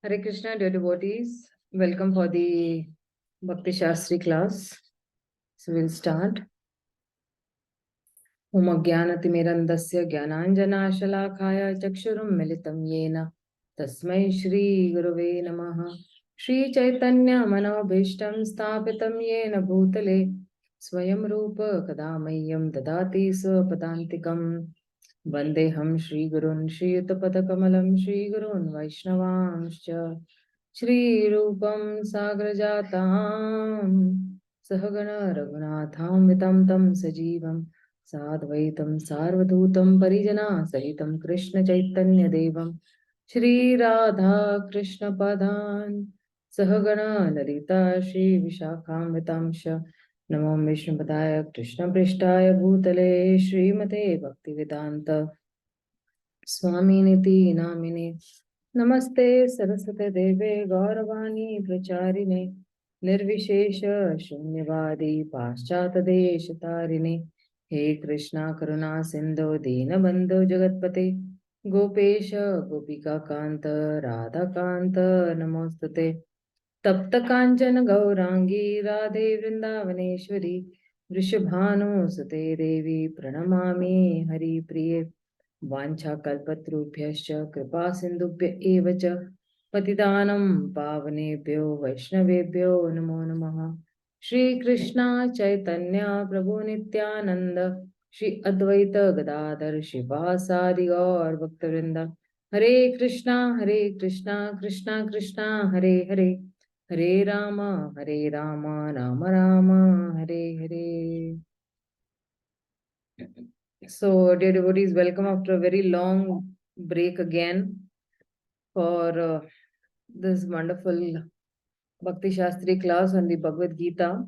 Hare Krishna, dear devotees. Welcome for the Bhakti Shastri class. So we'll start. Om Ajnanatimirandasya Jnananjanashalakaya Chakshurum Militam Yena Tasmai Shri Gurave Namaha. Shri Chaitanya Manobhishtam Sthapitam Yena Bhutale Swayam Rupa Kadamayam Dadati Swapadantikam Vandeham Shri Gurun Shri Yutapatakamalam Shri Gurun Vaishnavanscha Shri Rupam Sagrajatam Sahagana Raghunatham Vitam Tam Sajivam Sadvaitam Sarvadhutam Parijana Sahitam Krishna Chaitanya Devam Shri Radha Krishna Padan Sahagana Lalita Shri Vishakham Vitamsha Namo Vishnupadaya Krishna Prishtaya Bhutale Srimate Bhaktivedanta Swaminiti Namine Namaste Saraswate Deve Gauravani Pracharine Nirvishesha Shunyavadi Paschata Deshatarine He Krishna Karuna Sindhu Dinabandhu Jagatpate Gopesha Gopika Kanta Radha Kanta Namostate तप्त कांचन गौरांगी राधे वृंदावनेश्वरी वृषभानुसुते देवी प्रणमामि हरिप्रिये वाञ्छाकल्पतरुभ्यश्च कृपा सिन्धुभ्य एव च पतितानं पावनेभ्यो वैष्णवेभ्यो नमो नमः श्री कृष्ण चैतन्य प्रभु नित्यानंद श्री अद्वैत गदाधर शिवासादि गौर भक्तवृंद हरे Krishna Krishna Krishna Hare Hare Hare Rama, Rama Rama, Hare Hare. So, dear devotees, welcome after a very long break again for this wonderful Bhakti Shastri class on the Bhagavad Gita.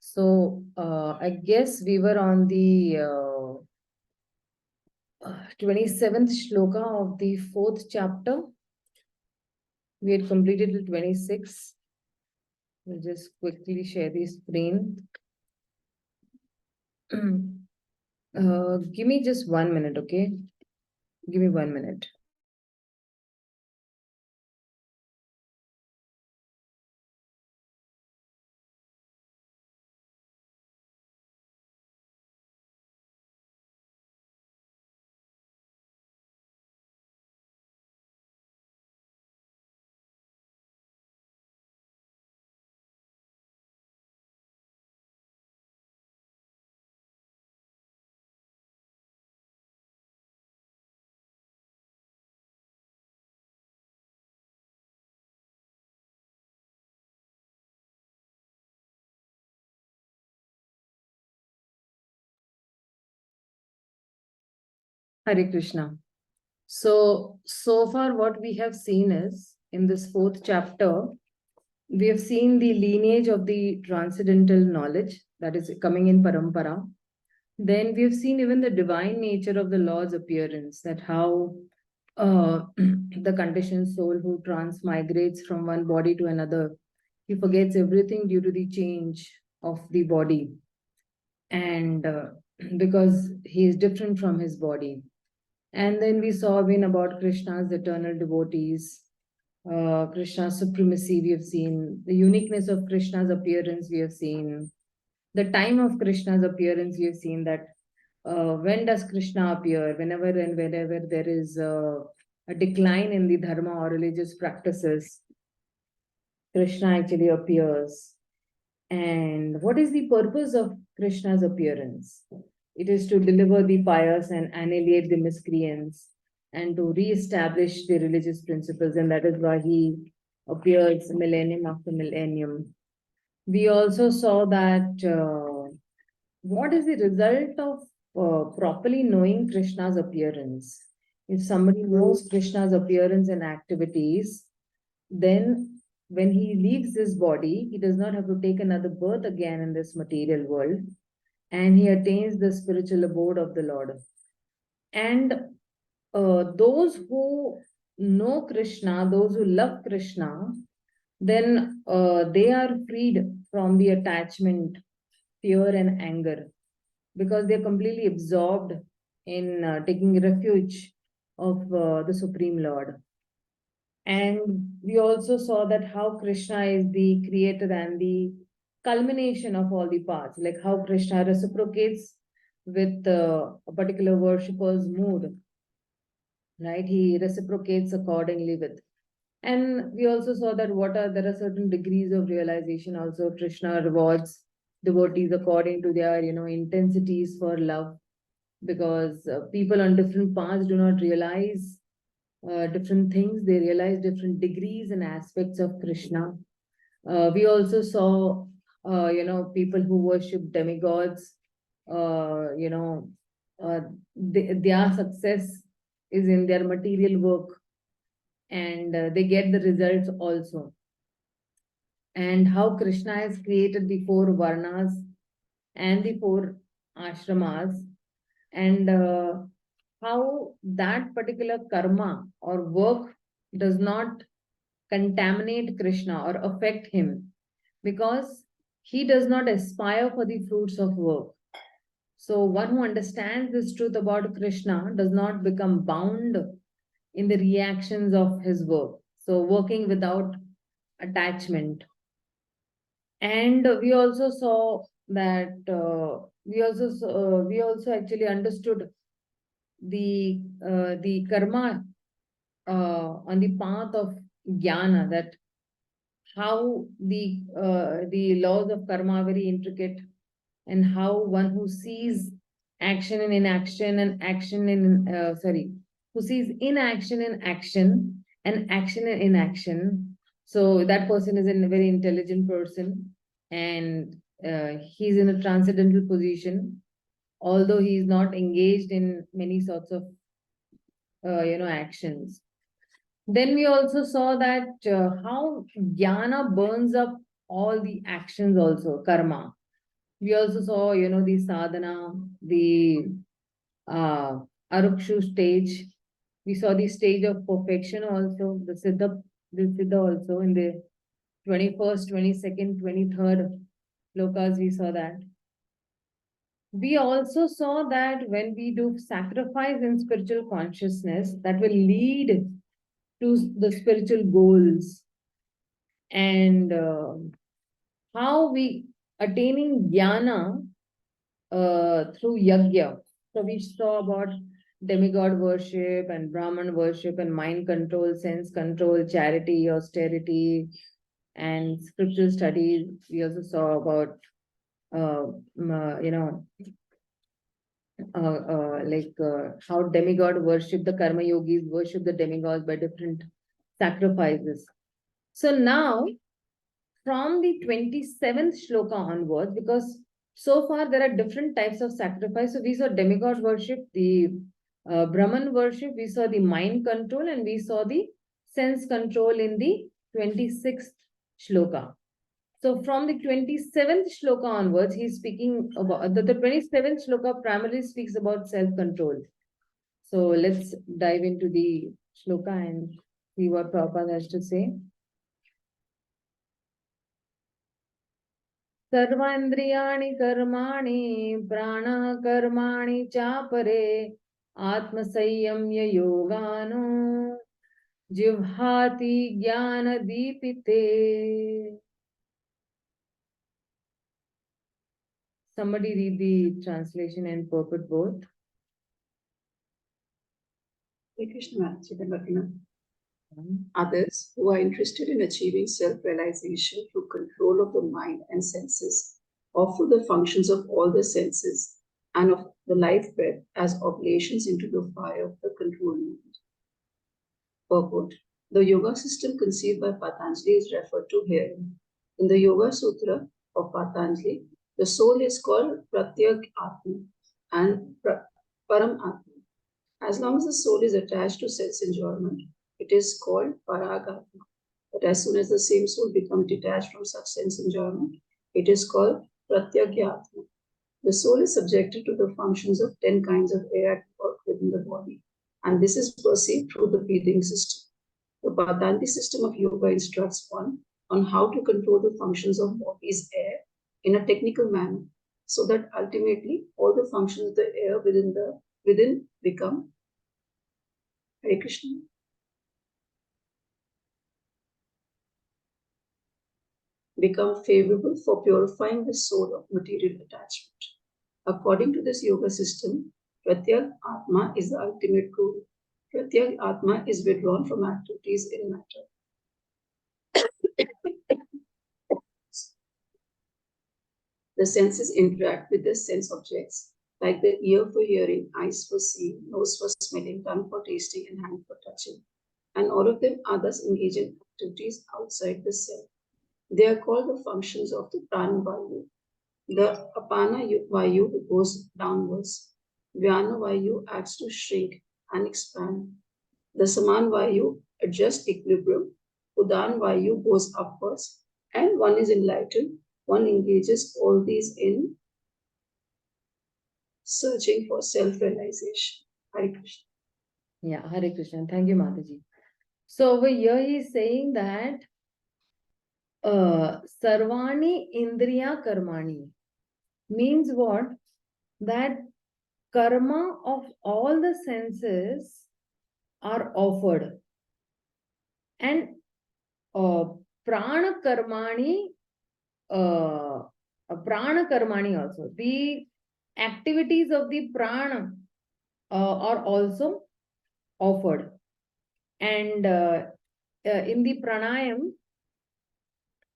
So, I guess we were on the 27th shloka of the 4th chapter. We had completed the 26th. We'll just quickly share the screen. Give me just 1 minute, okay? Give me 1 minute. Hare Krishna. So far what we have seen is, in this 4th chapter, we have seen the lineage of the transcendental knowledge that is coming in Parampara. Then we have seen even the divine nature of the Lord's appearance, that how the conditioned soul who transmigrates from one body to another, he forgets everything due to the change of the body. And because he is different from his body. And then we saw again about Krishna's eternal devotees, Krishna's supremacy we have seen, the uniqueness of Krishna's appearance we have seen, the time of Krishna's appearance we have seen, that when does Krishna appear? Whenever and wherever there is a decline in the dharma or religious practices, Krishna actually appears. And what is the purpose of Krishna's appearance? It is to deliver the pious and annihilate the miscreants and to re-establish the religious principles, and that is why he appears millennium after millennium. We also saw that what is the result of properly knowing Krishna's appearance? If somebody knows Krishna's appearance and activities, then when he leaves this body, he does not have to take another birth again in this material world, and he attains the spiritual abode of the Lord. And those who know Krishna, those who love Krishna, then they are freed from the attachment, fear, and anger, because they're completely absorbed in taking refuge of the Supreme Lord. And we also saw that how Krishna is the creator and the culmination of all the paths, like how Krishna reciprocates with a particular worshipper's mood, right? He reciprocates accordingly with. And we also saw that there are certain degrees of realization. Also, Krishna rewards devotees according to their, intensities for love, because people on different paths do not realize different things. They realize different degrees and aspects of Krishna. We also saw, people who worship demigods, uh, you know, their success is in their material work, and they get the results also. And how Krishna has created the four varnas and the four ashramas, and how that particular karma or work does not contaminate Krishna or affect him, because he does not aspire for the fruits of work. So, one who understands this truth about Krishna does not become bound in the reactions of his work. So, working without attachment. And we also saw that we also actually understood the karma on the path of jnana, that how the laws of karma are very intricate, and how one who sees action in inaction and action in who sees inaction in action and action in inaction, so that person is a very intelligent person, and he's in a transcendental position, although he is not engaged in many sorts of actions. Then we also saw that how jnana burns up all the actions, also karma. We also saw, the sadhana, the uh, arukshu stage. We saw the stage of perfection also, the siddha also in the 21st, 22nd, 23rd lokas. We saw that. We also saw that when we do sacrifice in spiritual consciousness, that will lead to the spiritual goals, and how we attaining jnana through yajna. So we saw about demigod worship and Brahman worship and mind control, sense control, charity, austerity, and scriptural studies. We also saw about, you know, how demigod worship, the karma yogis worship the demigods by different sacrifices. So now, from the 27th shloka onwards, because so far there are different types of sacrifice. So we saw demigod worship, the Brahman worship, we saw the mind control, and we saw the sense control in the 26th shloka. So from the 27th shloka onwards, he's speaking about the 27th shloka primarily speaks about self-control. So let's dive into the shloka and see what Prabhupada has to say. सर्वान्द्रियाणि कर्माणि प्राणकर्माणि चापरे आत्मसंयम्य योगानो जिह्वाति ज्ञानदीपिते. Somebody read the translation and purport both. Krishna Others who are interested in achieving self-realization through control of the mind and senses, or through the functions of all the senses and of the life breath as oblations into the fire of the control mind. Purport. The yoga system conceived by Patanjali is referred to here. In the Yoga Sutra of Patanjali, the soul is called Pratyak Atma and Param Atma. As long as the soul is attached to sense enjoyment, it is called Paragatma. But as soon as the same soul becomes detached from such sense enjoyment, it is called Pratyagyatma. The soul is subjected to the functions of 10 kinds of air at work within the body, and this is perceived through the breathing system. The Patanjali system of yoga instructs one on how to control the functions of body's air in a technical manner, so that ultimately all the functions of the air within become Hare Krishna. become favorable for purifying the soul of material attachment. According to this yoga system, Pratyag Atma is the ultimate goal. Pratyag Atma is withdrawn from activities in matter. The senses interact with the sense objects, like the ear for hearing, eyes for seeing, nose for smelling, tongue for tasting, and hand for touching. And all of them are thus engaged in activities outside the self. They are called the functions of the prana vayu. The apana vayu goes downwards. Vyana vayu acts to shrink and expand. The saman vayu adjusts equilibrium. Udan vayu goes upwards. And one is enlightened. One engages all these in searching for self-realization. Hare Krishna. Yeah, Hare Krishna. Thank you, Mataji. So over here he is saying that Sarvani Indriya Karmani means what? That karma of all the senses are offered. And Prana Karmani also. The activities of the prana are also offered. And in the pranayam,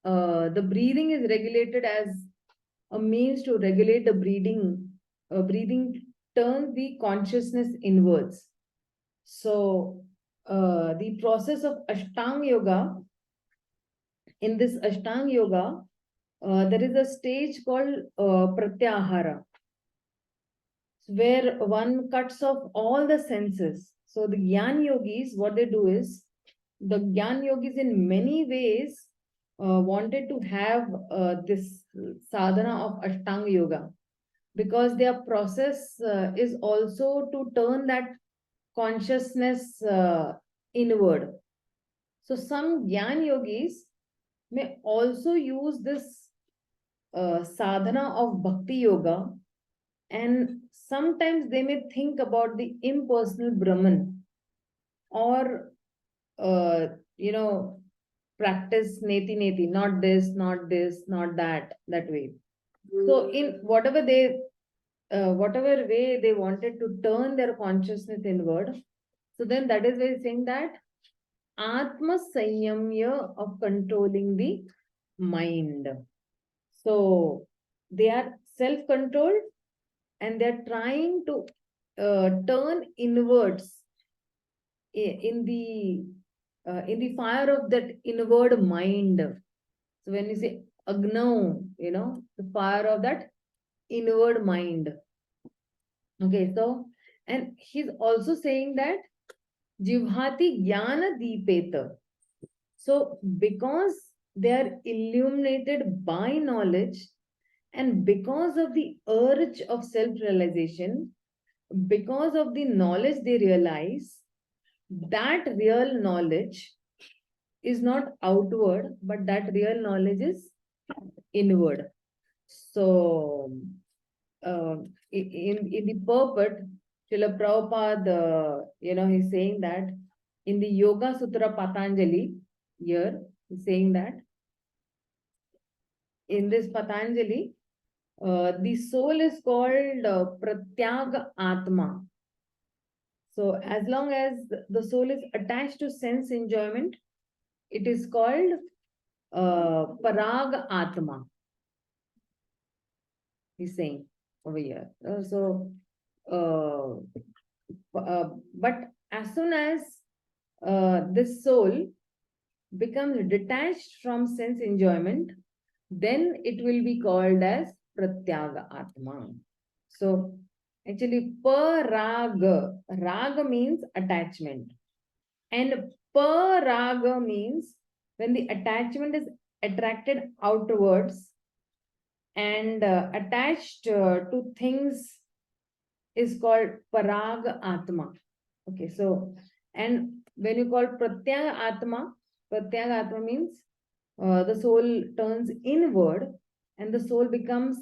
the breathing is regulated as a means to regulate the breathing. Breathing turns the consciousness inwards. So the process of Ashtanga Yoga, in this Ashtanga Yoga, there is a stage called Pratyahara, where one cuts off all the senses. So the Gyan Yogis, what they do is, the Gyan Yogis in many ways wanted to have this sadhana of Ashtanga Yoga, because their process is also to turn that consciousness inward. So some Gyan Yogis may also use this sadhana of Bhakti Yoga, and sometimes they may think about the impersonal Brahman, or practice neti, not this, not this, not that, that way. So in whatever way they wanted to turn their consciousness inward, so then that is why he's saying that Atma Sanyamya of controlling the mind. So they are self-controlled and they're trying to turn inwards in the fire of that inward mind. So when you say Agno, the fire of that inward mind. Okay, so, and he's also saying that Jivhati Jnana Deepeta. So because they are illuminated by knowledge, and because of the urge of self-realization, because of the knowledge they realize, that real knowledge is not outward, but that real knowledge is inward. So, in the purport, Srila Prabhupada, he's saying that in the Yoga Sutra Patanjali, here, he's saying that in this Patanjali, the soul is called Pratyag Atma. So as long as the soul is attached to sense enjoyment, it is called Parag Atma. He's saying over here. But as soon as this soul becomes detached from sense enjoyment, then it will be called as Pratyaga Atma. So actually, raga means attachment, and paraga means when the attachment is attracted outwards and attached to things is called Paraga Atma. Okay, so, and when you call Pratyaga Atma means the soul turns inward and the soul becomes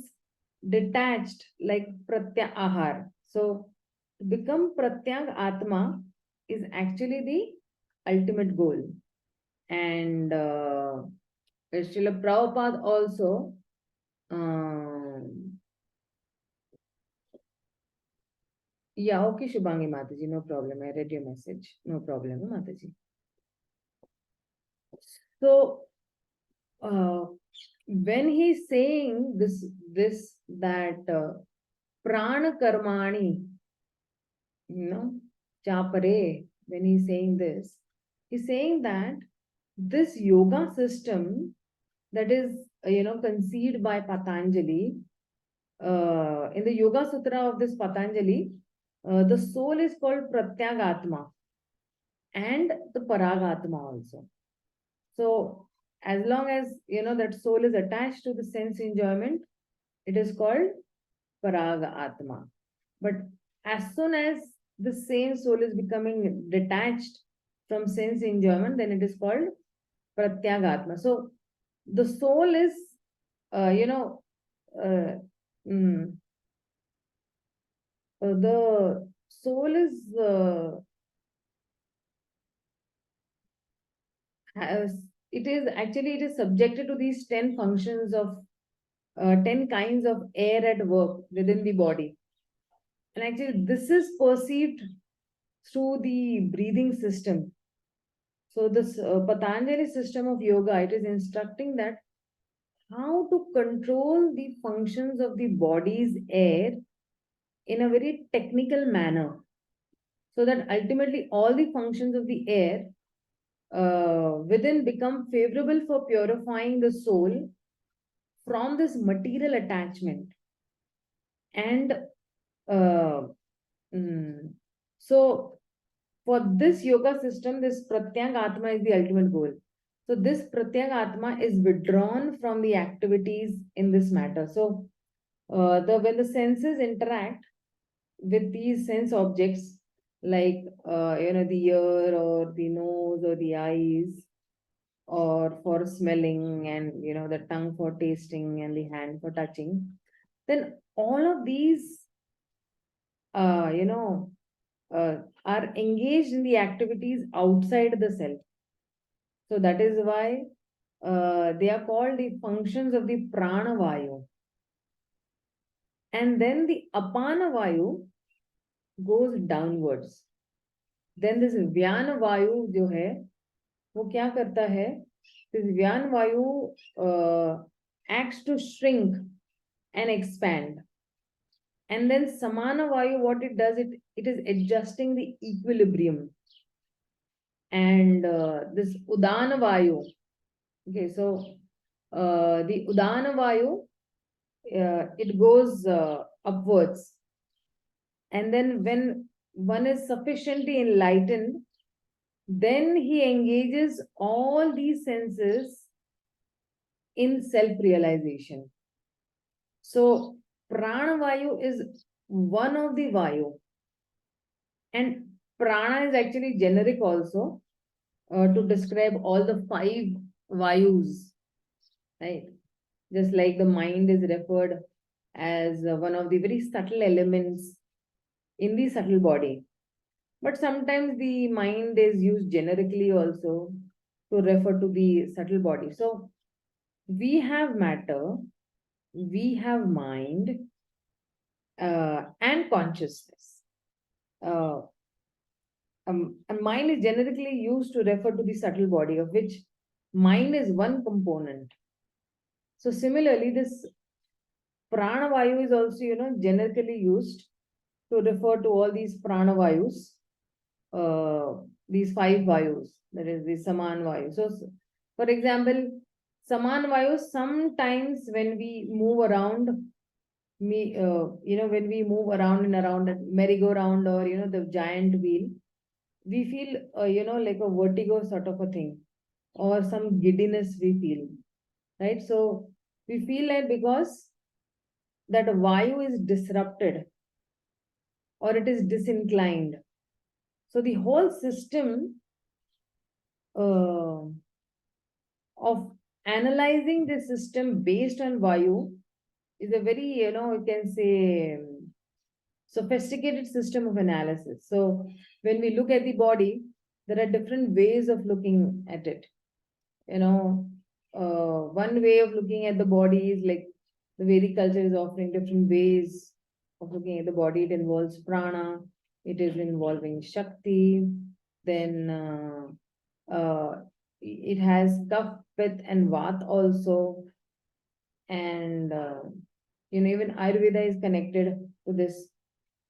detached like Pratyahar. So, to become Pratyag Atma is actually the ultimate goal. And Srila Prabhupada also yeah, okay, Shubhangi Mataji, no problem. I read your message. No problem, Mataji. So, when he's saying that prana karmani, chapare, when he's saying this, he's saying that this yoga system that is, conceived by Patanjali, in the Yoga Sutra of this Patanjali, the soul is called Pratyagatma and the Paragatma also. So, as long as, that soul is attached to the sense enjoyment, it is called Paraga Atma. But as soon as the same soul is becoming detached from sense enjoyment, then it is called Pratyagatma. So the soul is, uh, mm, the soul is it is subjected to these 10 functions of 10 kinds of air at work within the body. And actually, this is perceived through the breathing system. So, this Patanjali system of yoga, it is instructing that how to control the functions of the body's air in a very technical manner. So that ultimately all the functions of the air within become favorable for purifying the soul from this material attachment. And uh, so for this yoga system, this Pratyang Atma is the ultimate goal. So this Pratyang Atma is withdrawn from the activities in this matter. So when the senses interact with these sense objects, like the ear or the nose or the eyes, or for smelling, and the tongue for tasting and the hand for touching, then all of these uh, you know are engaged in the activities outside the self. So that is why they are called the functions of the prana vayu. And then the apana vayu goes downwards. Then this vyana vayu jo hai, वो क्या करता है? This vyana vayu acts to shrink and expand. And then samana vayu, what it does, it is adjusting the equilibrium. And this udana vayu, okay, so the udana vayu, it goes upwards. And then when one is sufficiently enlightened, then he engages all these senses in self-realization. So prana vayu is one of the vayu, and prana is actually generic also to describe all the 5 vayus, right? Just like the mind is referred as one of the very subtle elements in the subtle body. But sometimes the mind is used generically also to refer to the subtle body. So we have matter, we have mind, and consciousness. And mind is generically used to refer to the subtle body, of which mind is one component. So similarly, this prana vayu is also, generically used to refer to all these prana vayus, these 5 vayus, that is the saman vayu. So, for example, saman vayu, sometimes when we move around, when we move around and around a merry-go-round, or, the giant wheel, we feel, like a vertigo sort of a thing, or some giddiness we feel, right? So we feel like because that vayu is disrupted or it is disinclined. So the whole system of analyzing the system based on vayu is a very, you can say, sophisticated system of analysis. So when we look at the body, there are different ways of looking at it. one way of looking at the body is like the Vedic culture is offering different ways of looking at the body. It involves prana, it is involving Shakti, then it has Kaph, Pith, and Vat also. And even Ayurveda is connected to this.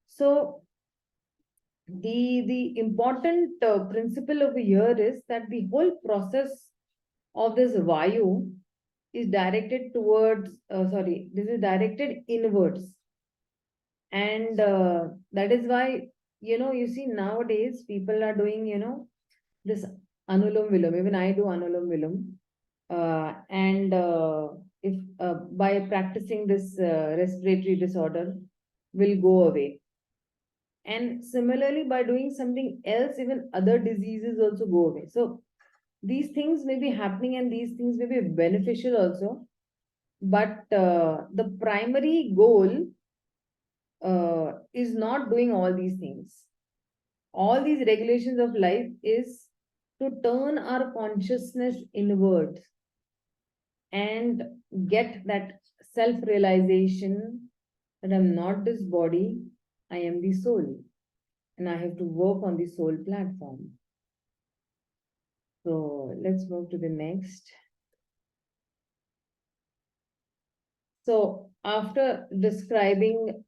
So the important principle over here is that the whole process of this Vayu is directed towards, this is directed inwards. And that is why, you see nowadays people are doing, this Anulom Vilom. Even I do Anulom Vilom. And if by practicing this respiratory disorder will go away. And similarly, by doing something else, even other diseases also go away. So these things may be happening and these things may be beneficial also. But the primary goal is not doing all these things. All these regulations of life is to turn our consciousness inwards and get that self-realization that I'm not this body, I am the soul. And I have to work on the soul platform. So let's move to the next. So after describing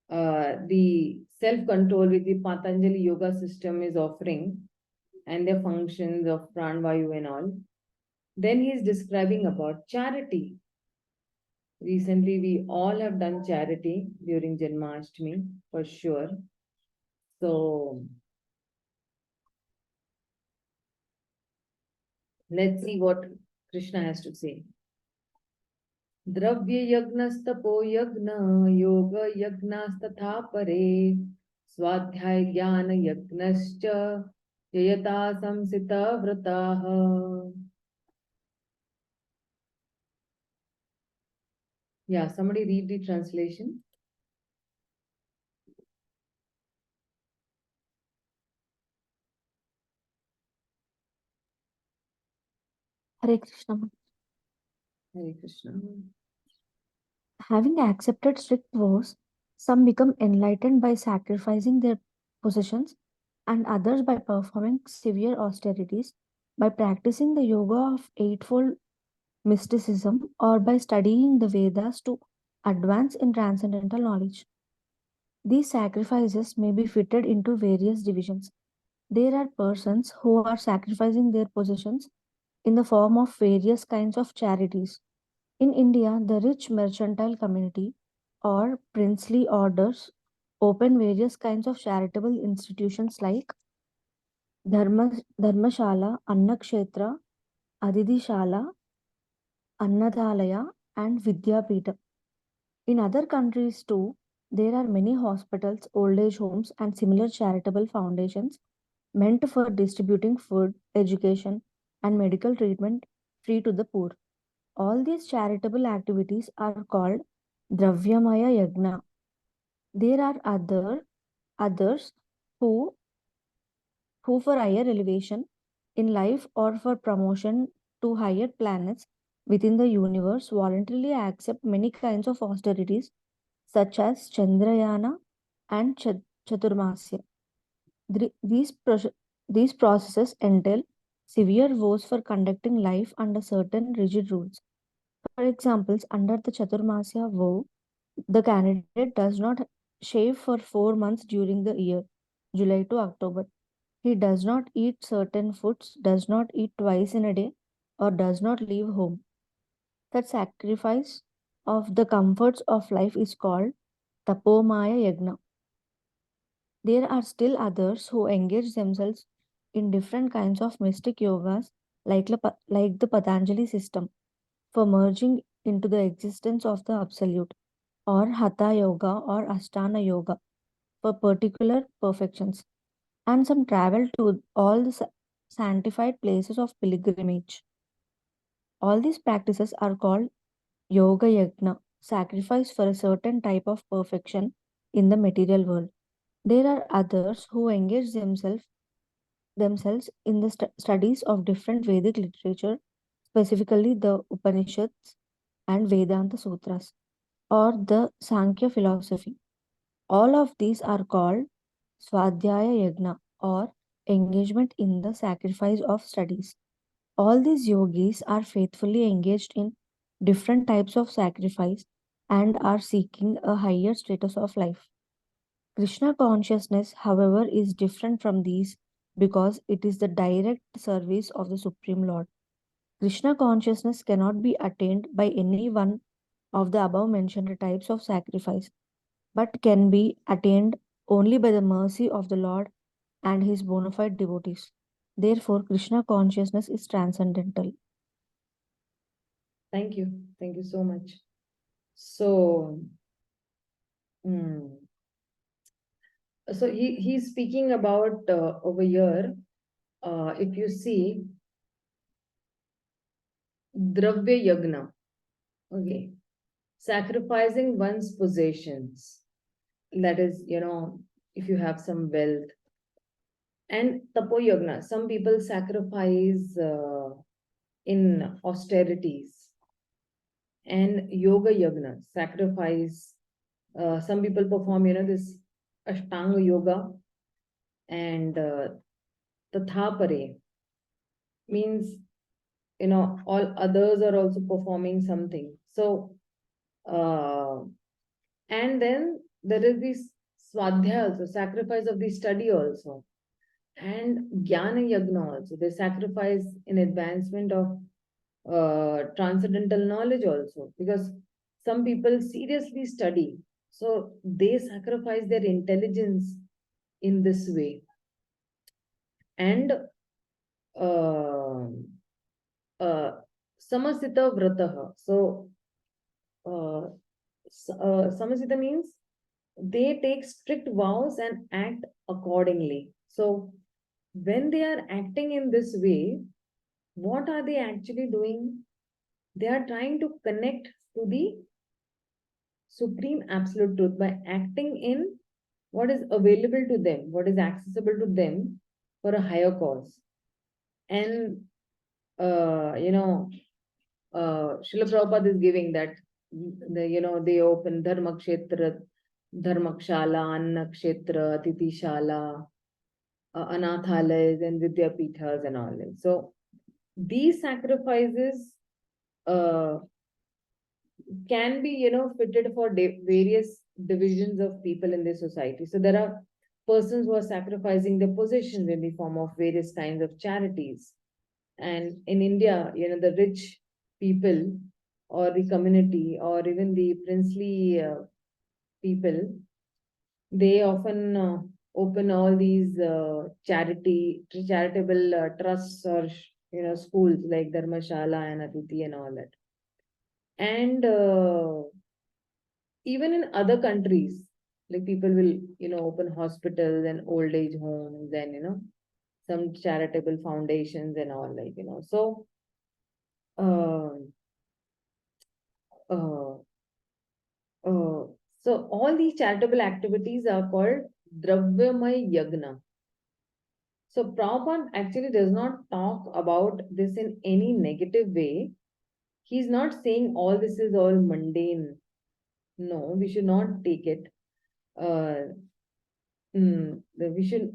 the self-control which the Patanjali yoga system is offering and the functions of pranvayu and all, then he is describing about charity. Recently, we all have done charity during Janmashtami for sure. So let's see what Krishna has to say. द्रव्य यज्ञस्तपो यज्ञ योग यज्ञस्तथा परे स्वाध्याय ज्ञान यज्ञश्च ययता संसिता व्रताः. Yeah, somebody read the translation. Hare Krishna. Hare Krishna. Having accepted strict vows, some become enlightened by sacrificing their possessions, and others by performing severe austerities, by practicing the yoga of eightfold mysticism, or by studying the Vedas to advance in transcendental knowledge. These sacrifices may be fitted into various divisions. There are persons who are sacrificing their possessions in the form of various kinds of charities. In India, the rich mercantile community or princely orders open various kinds of charitable institutions like Dharmashala, Annakshetra, Adidishala, Annadhalaya, and Vidyapita. In other countries too, there are many hospitals, old age homes, and similar charitable foundations meant for distributing food, education, and medical treatment free to the poor. All these charitable activities are called Dravyamaya Yagna. There are others who for higher elevation in life or for promotion to higher planets within the universe voluntarily accept many kinds of austerities such as Chandrayana and Chaturmasya. These processes entail severe vows for conducting life under certain rigid rules. For example, under the Chaturmasya vow, the candidate does not shave for 4 months during the year, July to October. He does not eat certain foods, does not eat twice in a day, or does not leave home. That sacrifice of the comforts of life is called Tapomaya Yagna. There are still others who engage themselves in different kinds of mystic yogas like the Patanjali system for merging into the existence of the Absolute, or Hatha Yoga or Ashtana Yoga for particular perfections, and some travel to all the sanctified places of pilgrimage. All these practices are called Yoga Yagna, sacrifice for a certain type of perfection in the material world. There are others who engage themselves themselves in the studies of different Vedic literature, specifically the Upanishads and Vedanta Sutras, or the Sankhya philosophy. All of these are called Swadhyaya Yagna, or engagement in the sacrifice of studies. All these yogis are faithfully engaged in different types of sacrifice and are seeking a higher status of life. Krishna consciousness, however, is different from these because it is the direct service of the Supreme Lord. Krishna consciousness cannot be attained by any one of the above mentioned types of sacrifice, but can be attained only by the mercy of the Lord and his bona fide devotees. Therefore, Krishna consciousness is transcendental. Thank you. Thank you so much. So, so he's speaking about over here, if you see, Dravya Yagna, okay, sacrificing one's possessions. That is, if you have some wealth. And Tapo Yagna, some people sacrifice in austerities. And Yoga Yagna, sacrifice. Some people perform, this Ashtanga Yoga. And Tathapare means, all others are also performing something. So, and then there is this Swadhyaya also, sacrifice of the study also. And Jnana Yagna also, they sacrifice in advancement of transcendental knowledge also, because some people seriously study, so they sacrifice their intelligence in this way. And Samasita Vrataha, so Samasita means they take strict vows and act accordingly. So when they are acting in this way, what are they actually doing? They are trying to connect to the supreme absolute truth by acting in what is available to them, what is accessible to them for a higher cause. And, Srila Prabhupada is giving that, they open Dharmakshetra, Dharmakshala, Annakshetra, Titishala, Anathalayas and Vidyapithas and all that. So these sacrifices can be, fitted for various divisions of people in the society. So there are persons who are sacrificing their possessions in the form of various kinds of charities. And in India, the rich people or the community or even the princely people, they often open all these charitable trusts or schools like Dharmashala and Aditi and all that. And even in other countries, like people will open hospitals and old age homes and some charitable foundations and all, like so uh, uh, uh, so all these charitable activities are called Dravyamay Yagna. So Prabhupada actually does not talk about this in any negative way. He's not saying all this is all mundane. No, we should not take it. We should.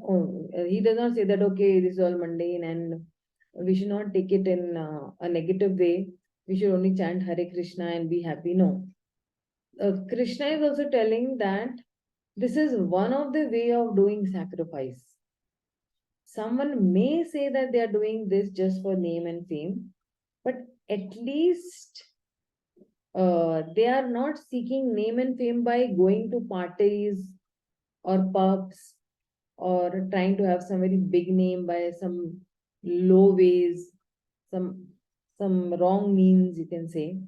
He does not say that, okay, this is all mundane, and we should not take it in a negative way. We should only chant Hare Krishna and be happy. No. Krishna is also telling that this is one of the way of doing sacrifice. Someone may say that they are doing this just for name and fame, but at least they are not seeking name and fame by going to parties or pubs or trying to have some very big name by some low ways, some wrong means, you can say.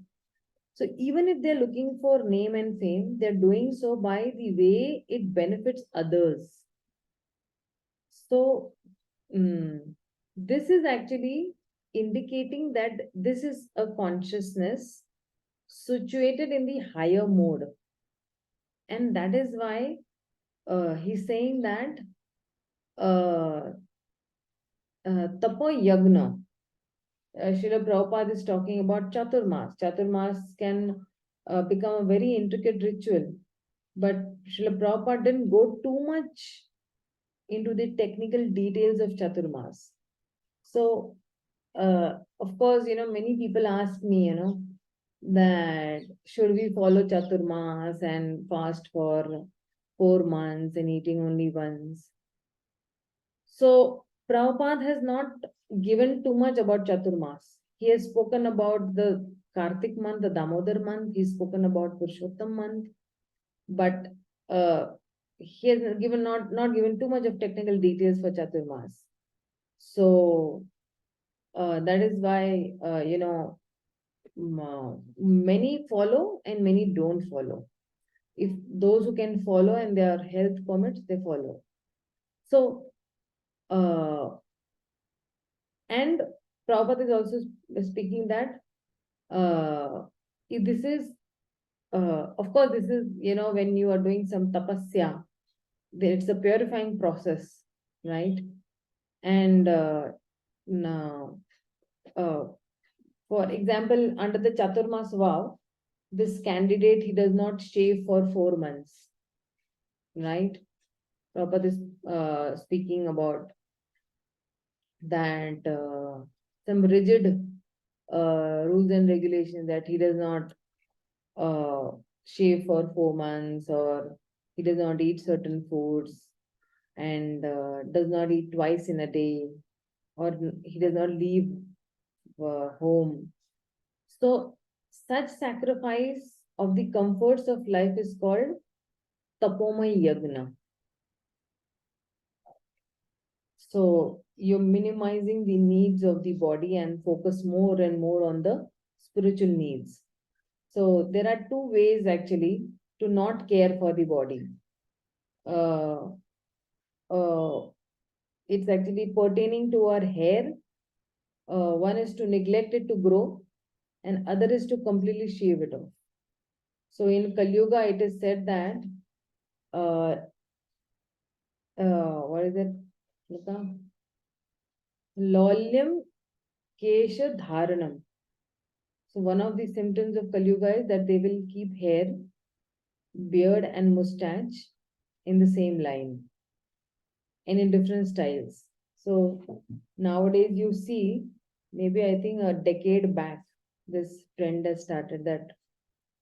So even if they're looking for name and fame, they're doing so by the way it benefits others. So this is actually indicating that this is a consciousness situated in the higher mode. And that is why he's saying that Tapo Yagna. Srila Prabhupada is talking about Chaturmas. Chaturmas can become a very intricate ritual, but Srila Prabhupada didn't go too much into the technical details of Chaturmas. So, of course, many people ask me, that should we follow Chaturmas and fast for 4 months and eating only once? So, Prabhupada has not given too much about Chaturmas. He has spoken about the Kartik month, the Damodar month, he's spoken about Purushottam month, but he has given not given too much of technical details for Chaturmas. So that is why many follow and many don't follow. If those who can follow and their health permits, they follow. So and Prabhupada is also speaking that if this is of course this is when you are doing some tapasya, it's a purifying process, right? And now for example, under the Chaturmas vow, this candidate, he does not shave for 4 months, right? Prabhupada is speaking about that some rigid rules and regulations, that he does not shave for 4 months, or he does not eat certain foods, and does not eat twice in a day, or he does not leave home. So such sacrifice of the comforts of life is called tapomay yagna. So you're minimizing the needs of the body and focus more and more on the spiritual needs. So there are two ways actually to not care for the body. Uh, uh, it's actually pertaining to our hair. One is to neglect it to grow, and other is to completely shave it off. So in Kali Yuga, it is said that uh, what is it? Lolyam Kesha Dharanam. So one of the symptoms of Kali Yuga is that they will keep hair, beard, and mustache in the same line and in different styles. So nowadays you see, maybe I think a decade back, this trend has started that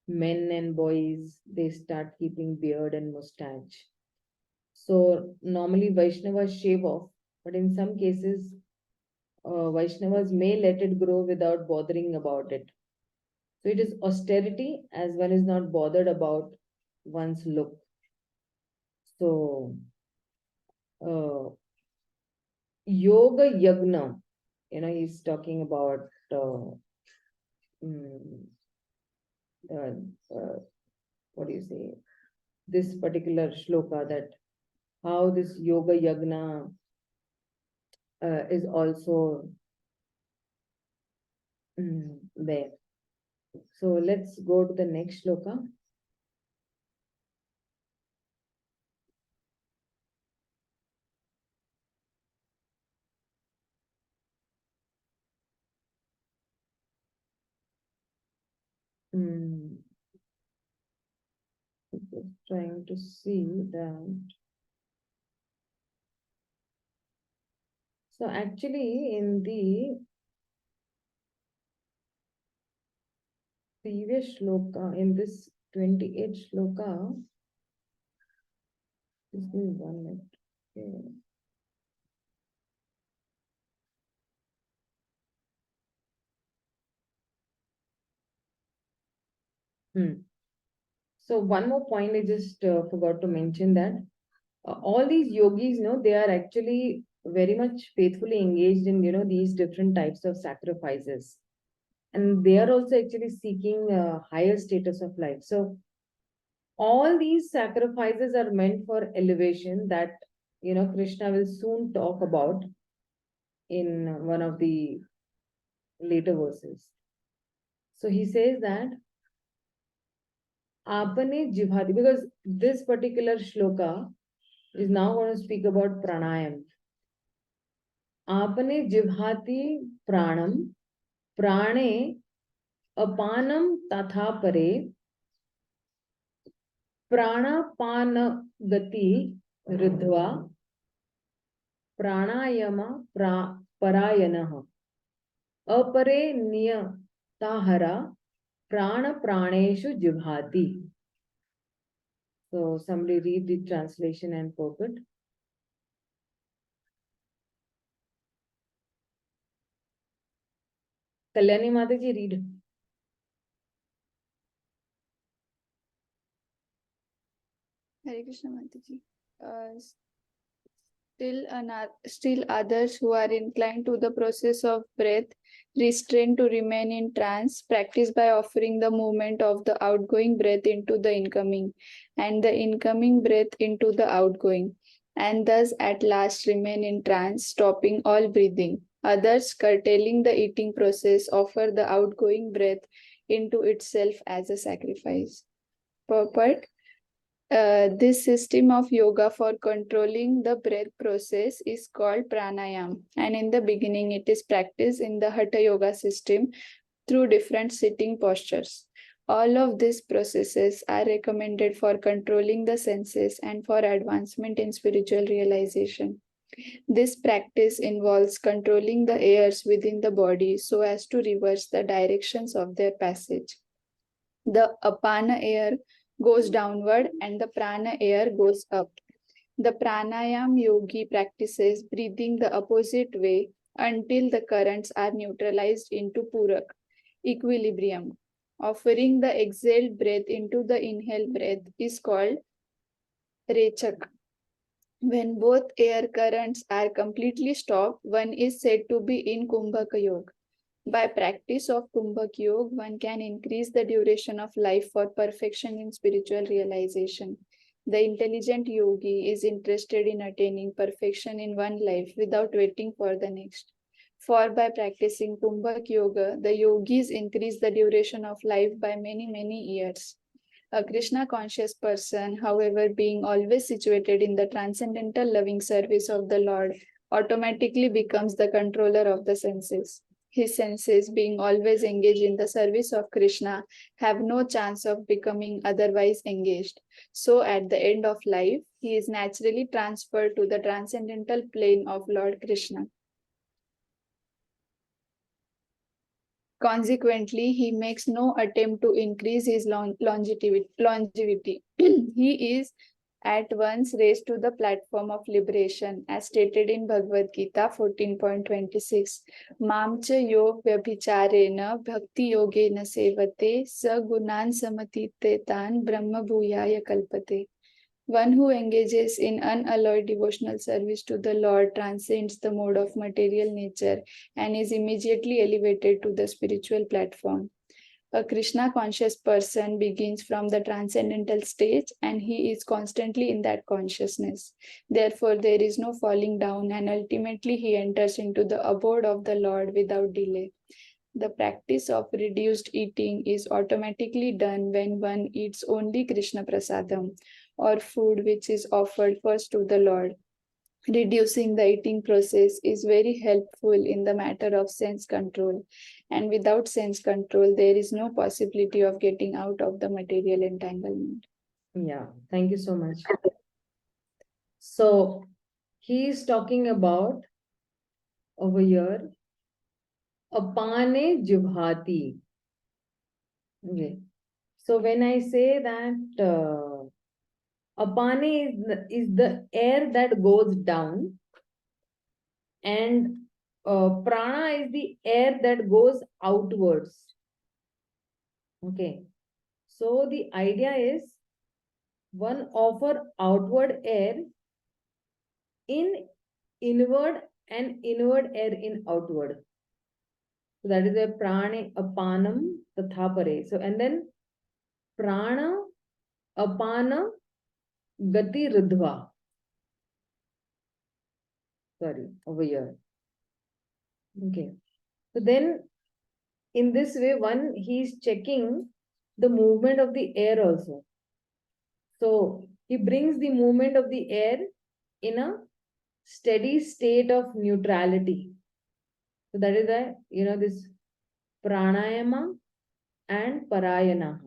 men and boys, they start keeping beard and mustache. So normally Vaishnavas shave off, but in some cases, Vaishnavas may let it grow without bothering about it. So it is austerity as one is not bothered about one's look. So uh, yoga yagna, he's talking about mm, uh, uh, what do you say? This particular shloka, that how this yoga yagna is also there. So let's go to the next shloka. Just trying to see that. So actually, in the previous shloka, in this 28th shloka, just give me 1 minute. Okay. So one more point I just forgot to mention, that all these yogis, they are actually very much faithfully engaged in, these different types of sacrifices. And they are also actually seeking a higher status of life. So all these sacrifices are meant for elevation, that, Krishna will soon talk about in one of the later verses. So he says that apane jivhati, because this particular shloka is now going to speak about pranayam. आपने जिह्वाति प्राणम प्राणे अपानम तथा परे प्राणापान गति रुद्ध्वा प्राणायाम परायणः अपरे नियताहरा प्राण प्राणेषु जिह्वाति. So somebody read the translation and purport. Kalyani Mataji, read. Hare Krishna Mataji. Still others who are inclined to the process of breath restrain to remain in trance, practice by offering the movement of the outgoing breath into the incoming and the incoming breath into the outgoing, and thus at last remain in trance, stopping all breathing. Others, curtailing the eating process, offer the outgoing breath into itself as a sacrifice. Purport. This system of yoga for controlling the breath process is called pranayam, and in the beginning it is practiced in the hatha yoga system through different sitting postures. All of these processes are recommended for controlling the senses and for advancement in spiritual realization. This practice involves controlling the airs within the body so as to reverse the directions of their passage. The apana air goes downward and the prana air goes up. The pranayam yogi practices breathing the opposite way until the currents are neutralized into purak, equilibrium. Offering the exhaled breath into the inhaled breath is called rechak. When both air currents are completely stopped, one is said to be in kumbhaka yoga. By practice of Kumbhak Yoga, one can increase the duration of life for perfection in spiritual realization. The intelligent yogi is interested in attaining perfection in one life without waiting for the next. For by practicing Kumbhak Yoga, the yogis increase the duration of life by many, many years. A Krishna conscious person, however, being always situated in the transcendental loving service of the Lord, automatically becomes the controller of the senses. His senses, being always engaged in the service of Krishna, have no chance of becoming otherwise engaged. So, at the end of life, he is naturally transferred to the transcendental plane of Lord Krishna. Consequently, he makes no attempt to increase his longevity. He is at once raised to the platform of liberation, as stated in Bhagavad Gita 14.26. Mamcha yog vyabhicharena bhakti yogena sevate sa gunan samatitetan brahma bhuyaya kalpate. One who engages in unalloyed devotional service to the Lord transcends the mode of material nature and is immediately elevated to the spiritual platform. A Krishna conscious person begins from the transcendental stage and he is constantly in that consciousness. Therefore, there is no falling down and ultimately he enters into the abode of the Lord without delay. The practice of reduced eating is automatically done when one eats only Krishna Prasadam or food which is offered first to the Lord. Reducing the eating process is very helpful in the matter of sense control, and without sense control, there is no possibility of getting out of the material entanglement. Yeah, thank you so much. So he is talking about over here apane jibhati. Okay. So when I say that apane is the air that goes down, and prana is the air that goes outwards. Okay. So the idea is one offer outward air in inward and inward air in outward. So that is a prana apanam tatha pare. So and then prana apana gati ridhva. Sorry, over here. Okay. So then in this way, one, he is checking the movement of the air also. So he brings the movement of the air in a steady state of neutrality. So that is why, this pranayama and parayana.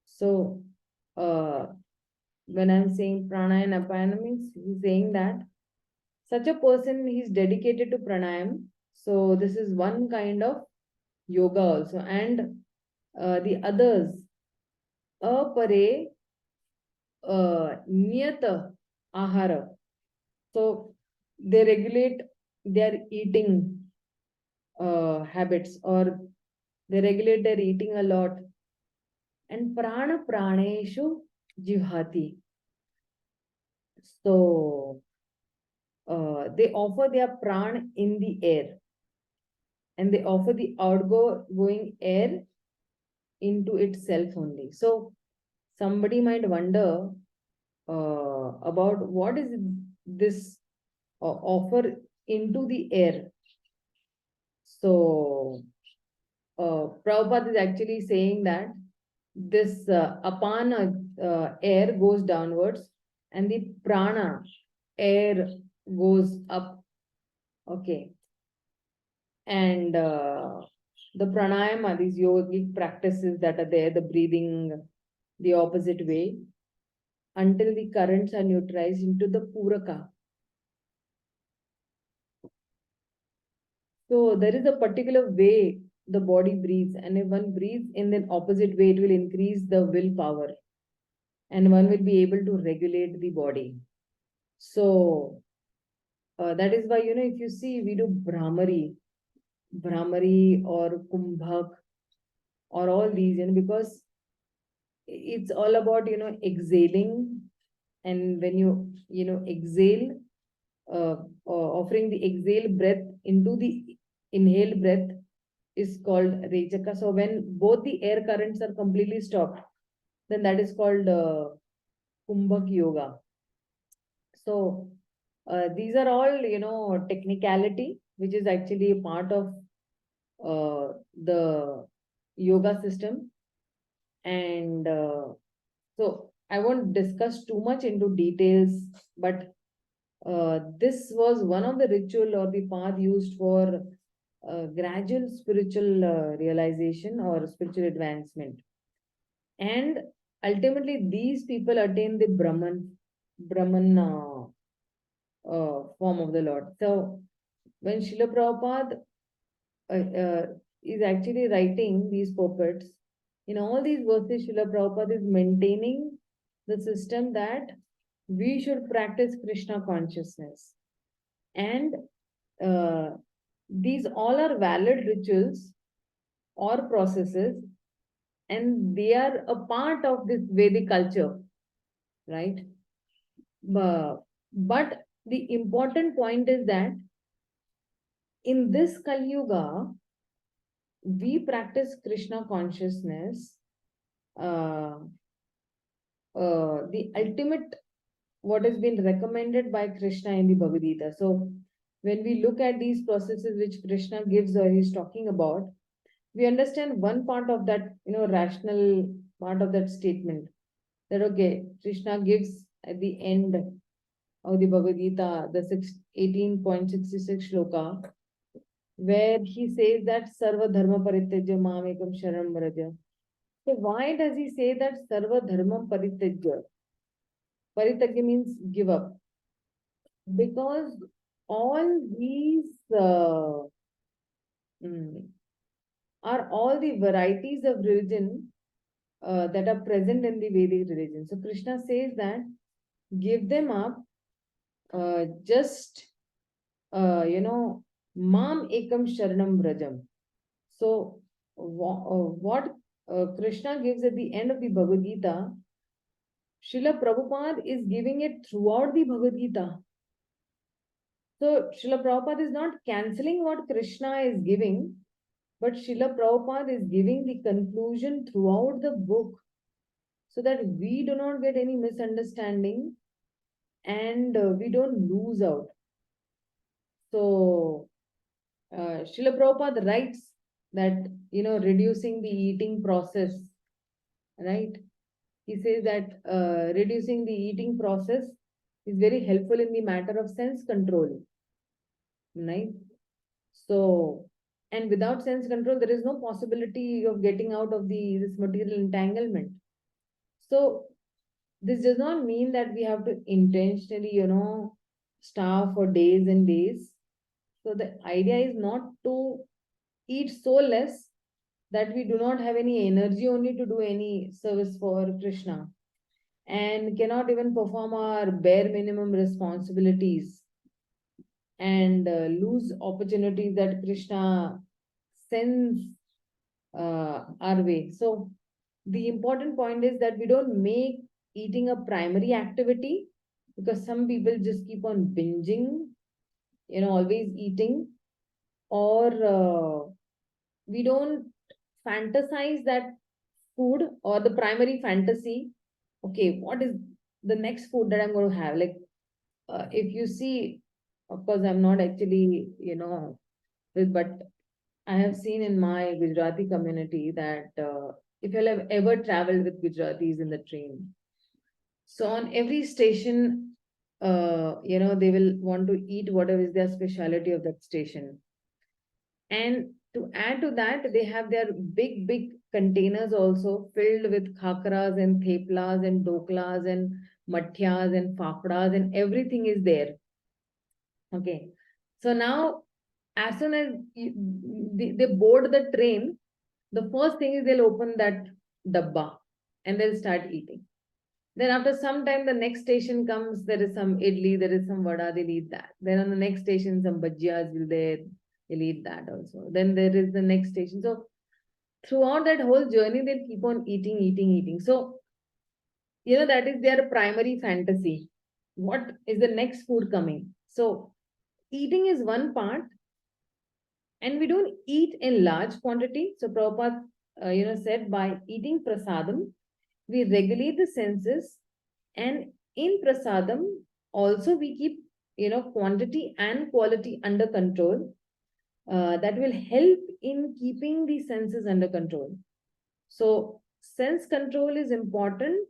So, when I'm saying pranayana, parayana means he's saying that such a person is dedicated to pranayam. So this is one kind of yoga also. And the others, apare niyata ahara. So they regulate their eating habits, or they regulate their eating a lot. And prana praneshu jihati. So they offer their pran in the air, and they offer the outgoing air into itself only. So somebody might wonder about what is this offer into the air. So Prabhupada is actually saying that this apana air goes downwards, and the prana air goes up. Okay. And the pranayama, these yogic practices that are there, the breathing the opposite way, until the currents are neutralized into the puraka. So there is a particular way the body breathes, and if one breathes in the opposite way, it will increase the willpower, and one will be able to regulate the body. So that is why, if you see, we do Brahmari or Kumbhak or all these, because it's all about, exhaling. And when you, exhale, offering the exhale breath into the inhale breath is called Rechaka. So when both the air currents are completely stopped, then that is called Kumbhak Yoga. So these are all, technicality, which is actually a part of the yoga system. And so I won't discuss too much into details, but this was one of the ritual or the path used for gradual spiritual realization or spiritual advancement. And ultimately, these people attain the Brahman form of the Lord. So when Srila Prabhupada is actually writing these puppets, in all these verses, Srila Prabhupada is maintaining the system that we should practice Krishna consciousness. And these all are valid rituals or processes, and they are a part of this Vedic culture, right? But the important point is that in this Kali Yuga, we practice Krishna consciousness, the ultimate, what has been recommended by Krishna in the Bhagavad Gita. So when we look at these processes which Krishna gives or he's talking about, we understand one part of that, rational part of that statement. That okay, Krishna gives at the end of the Bhagavad Gita, the 18.66 shloka, where he says that Sarva Dharma Parityajya Mamekam Sharanam Vraja. So why does he say that Sarva Dharma Parityajya? Parityajya means give up. Because all these are all the varieties of religion that are present in the Vedic religion. So Krishna says that give them up, just Mam Ekam Sharanam Vrajam. So what Krishna gives at the end of the Bhagavad Gita, Srila Prabhupada is giving it throughout the Bhagavad Gita. So Srila Prabhupada is not cancelling what Krishna is giving, but Srila Prabhupada is giving the conclusion throughout the book, so that we do not get any misunderstanding and we don't lose out. So Srila Prabhupada writes that, reducing the eating process, right? He says that reducing the eating process is very helpful in the matter of sense control, right? So, and without sense control, there is no possibility of getting out of this material entanglement. So, this does not mean that we have to intentionally, starve for days and days. So, the idea is not to eat so less that we do not have any energy only to do any service for Krishna and cannot even perform our bare minimum responsibilities and lose opportunities that Krishna sends our way. So the important point is that we don't make eating a primary activity, because some people just keep on binging, always eating, or we don't fantasize that food or the primary fantasy. Okay, what is the next food that I'm going to have? Like, if you see, of course, I'm not actually, but I have seen in my Gujarati community that if you have ever traveled with Gujaratis in the train, so on every station, they will want to eat whatever is their specialty of that station. And to add to that, they have their big, big containers also filled with khakras and theplas and doklas and mathyas and fafdas and everything is there. Okay. So now, as soon as they board the train, the first thing is they'll open that dabba and they'll start eating. Then after some time, the next station comes, there is some idli, there is some vada, they'll eat that. Then on the next station, some bhajiyas will there, they'll eat that also. Then there is the next station. So throughout that whole journey, they'll keep on eating, eating, eating. So, that is their primary fantasy. What is the next food coming? So eating is one part, and we don't eat in large quantity. So Prabhupada, said by eating prasadam, we regulate the senses, and in prasadam also we keep, quantity and quality under control. That will help in keeping the senses under control. So sense control is important,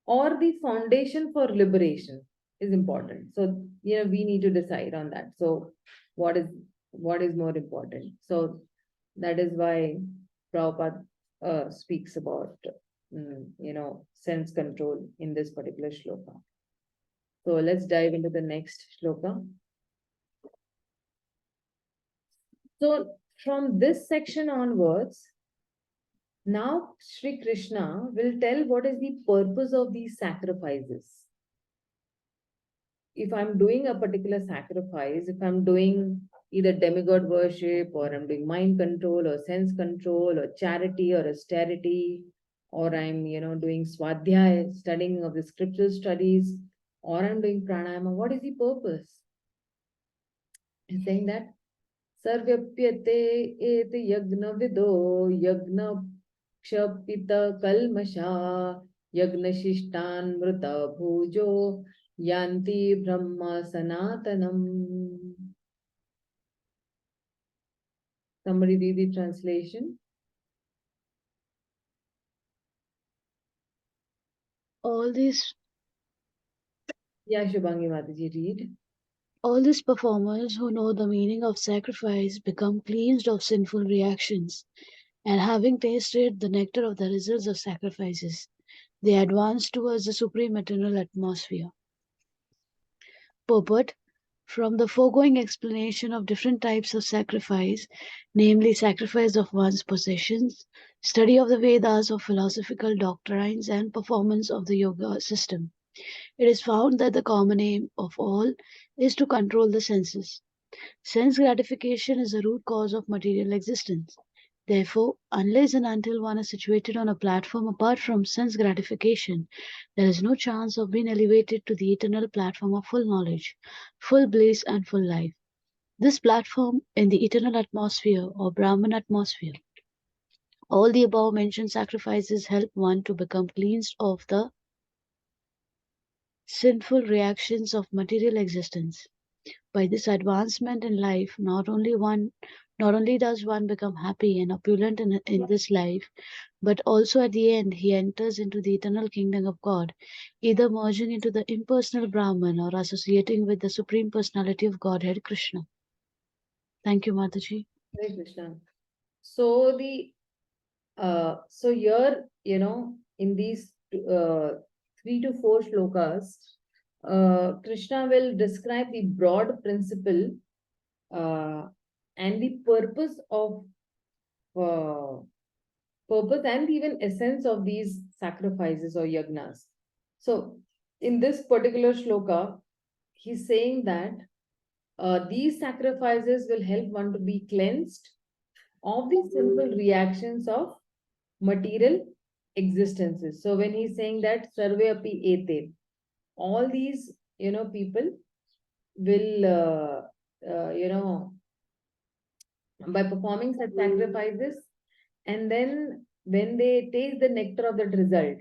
or the foundation for liberation is important. So, we need to decide on that. So what is more important? So that is why Prabhupada speaks about sense control in this particular shloka. So let's dive into the next shloka. So from this section onwards, now Sri Krishna will tell what is the purpose of these sacrifices. If I'm doing a particular sacrifice, if I'm doing either demigod worship, or I'm doing mind control or sense control or charity or austerity, or I'm, doing swadhyaya, studying of the scriptural studies, or I'm doing pranayama, what is the purpose? He's saying that sarvyapyate et yagna vido yagna kshapita kalmasha yagna shishtan mrita bhujo yanti brahma sanatanam. Somebody read the translation. All these Yeah, Shubhangi Mataji, read. all these performers who know the meaning of sacrifice become cleansed of sinful reactions, and having tasted the nectar of the results of sacrifices, they advance towards the supreme eternal atmosphere. Purport: from the foregoing explanation of different types of sacrifice, namely sacrifice of one's possessions, study of the Vedas, of philosophical doctrines, and performance of the yoga system, it is found that the common aim of all is to control the senses. Sense gratification is the root cause of material existence. Therefore, unless and until one is situated on a platform apart from sense gratification, there is no chance of being elevated to the eternal platform of full knowledge, full bliss, and full life. This platform in the eternal atmosphere or Brahman atmosphere. All the above mentioned sacrifices help one to become cleansed of the sinful reactions of material existence. By this advancement in life, not only does one become happy and opulent in this life, but also at the end he enters into the eternal kingdom of God, either merging into the impersonal Brahman or associating with the Supreme Personality of Godhead, Krishna. Thank you, Mataji. Hare Krishna. So so here, in these 3 to 4 shlokas, Krishna will describe the broad principle and the purpose and even essence of these sacrifices or yagnas. So in this particular shloka, he's saying that these sacrifices will help one to be cleansed of the simple reactions of material existences. So when he's saying that sarve api ete, all these people will by performing such sacrifices, and then when they taste the nectar of that result,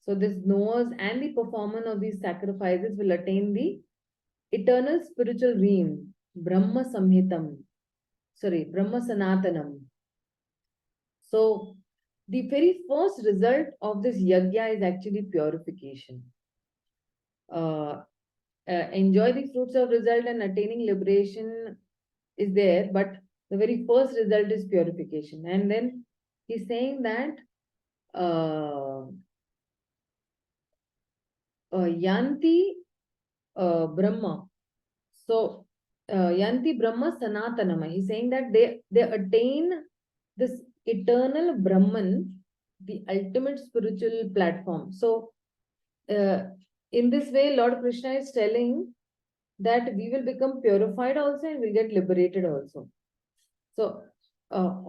so this knowers and the performer of these sacrifices will attain the eternal spiritual realm, Brahma Sanatanam. So the very first result of this yajna is actually purification. Enjoy the fruits of result and attaining liberation is there, but the very first result is purification. And then he's saying that Yanti Brahma. So Yanti Brahma Sanatanama. He's saying that they attain this eternal Brahman, the ultimate spiritual platform. So in this way, Lord Krishna is telling that we will become purified also and will get liberated also. So of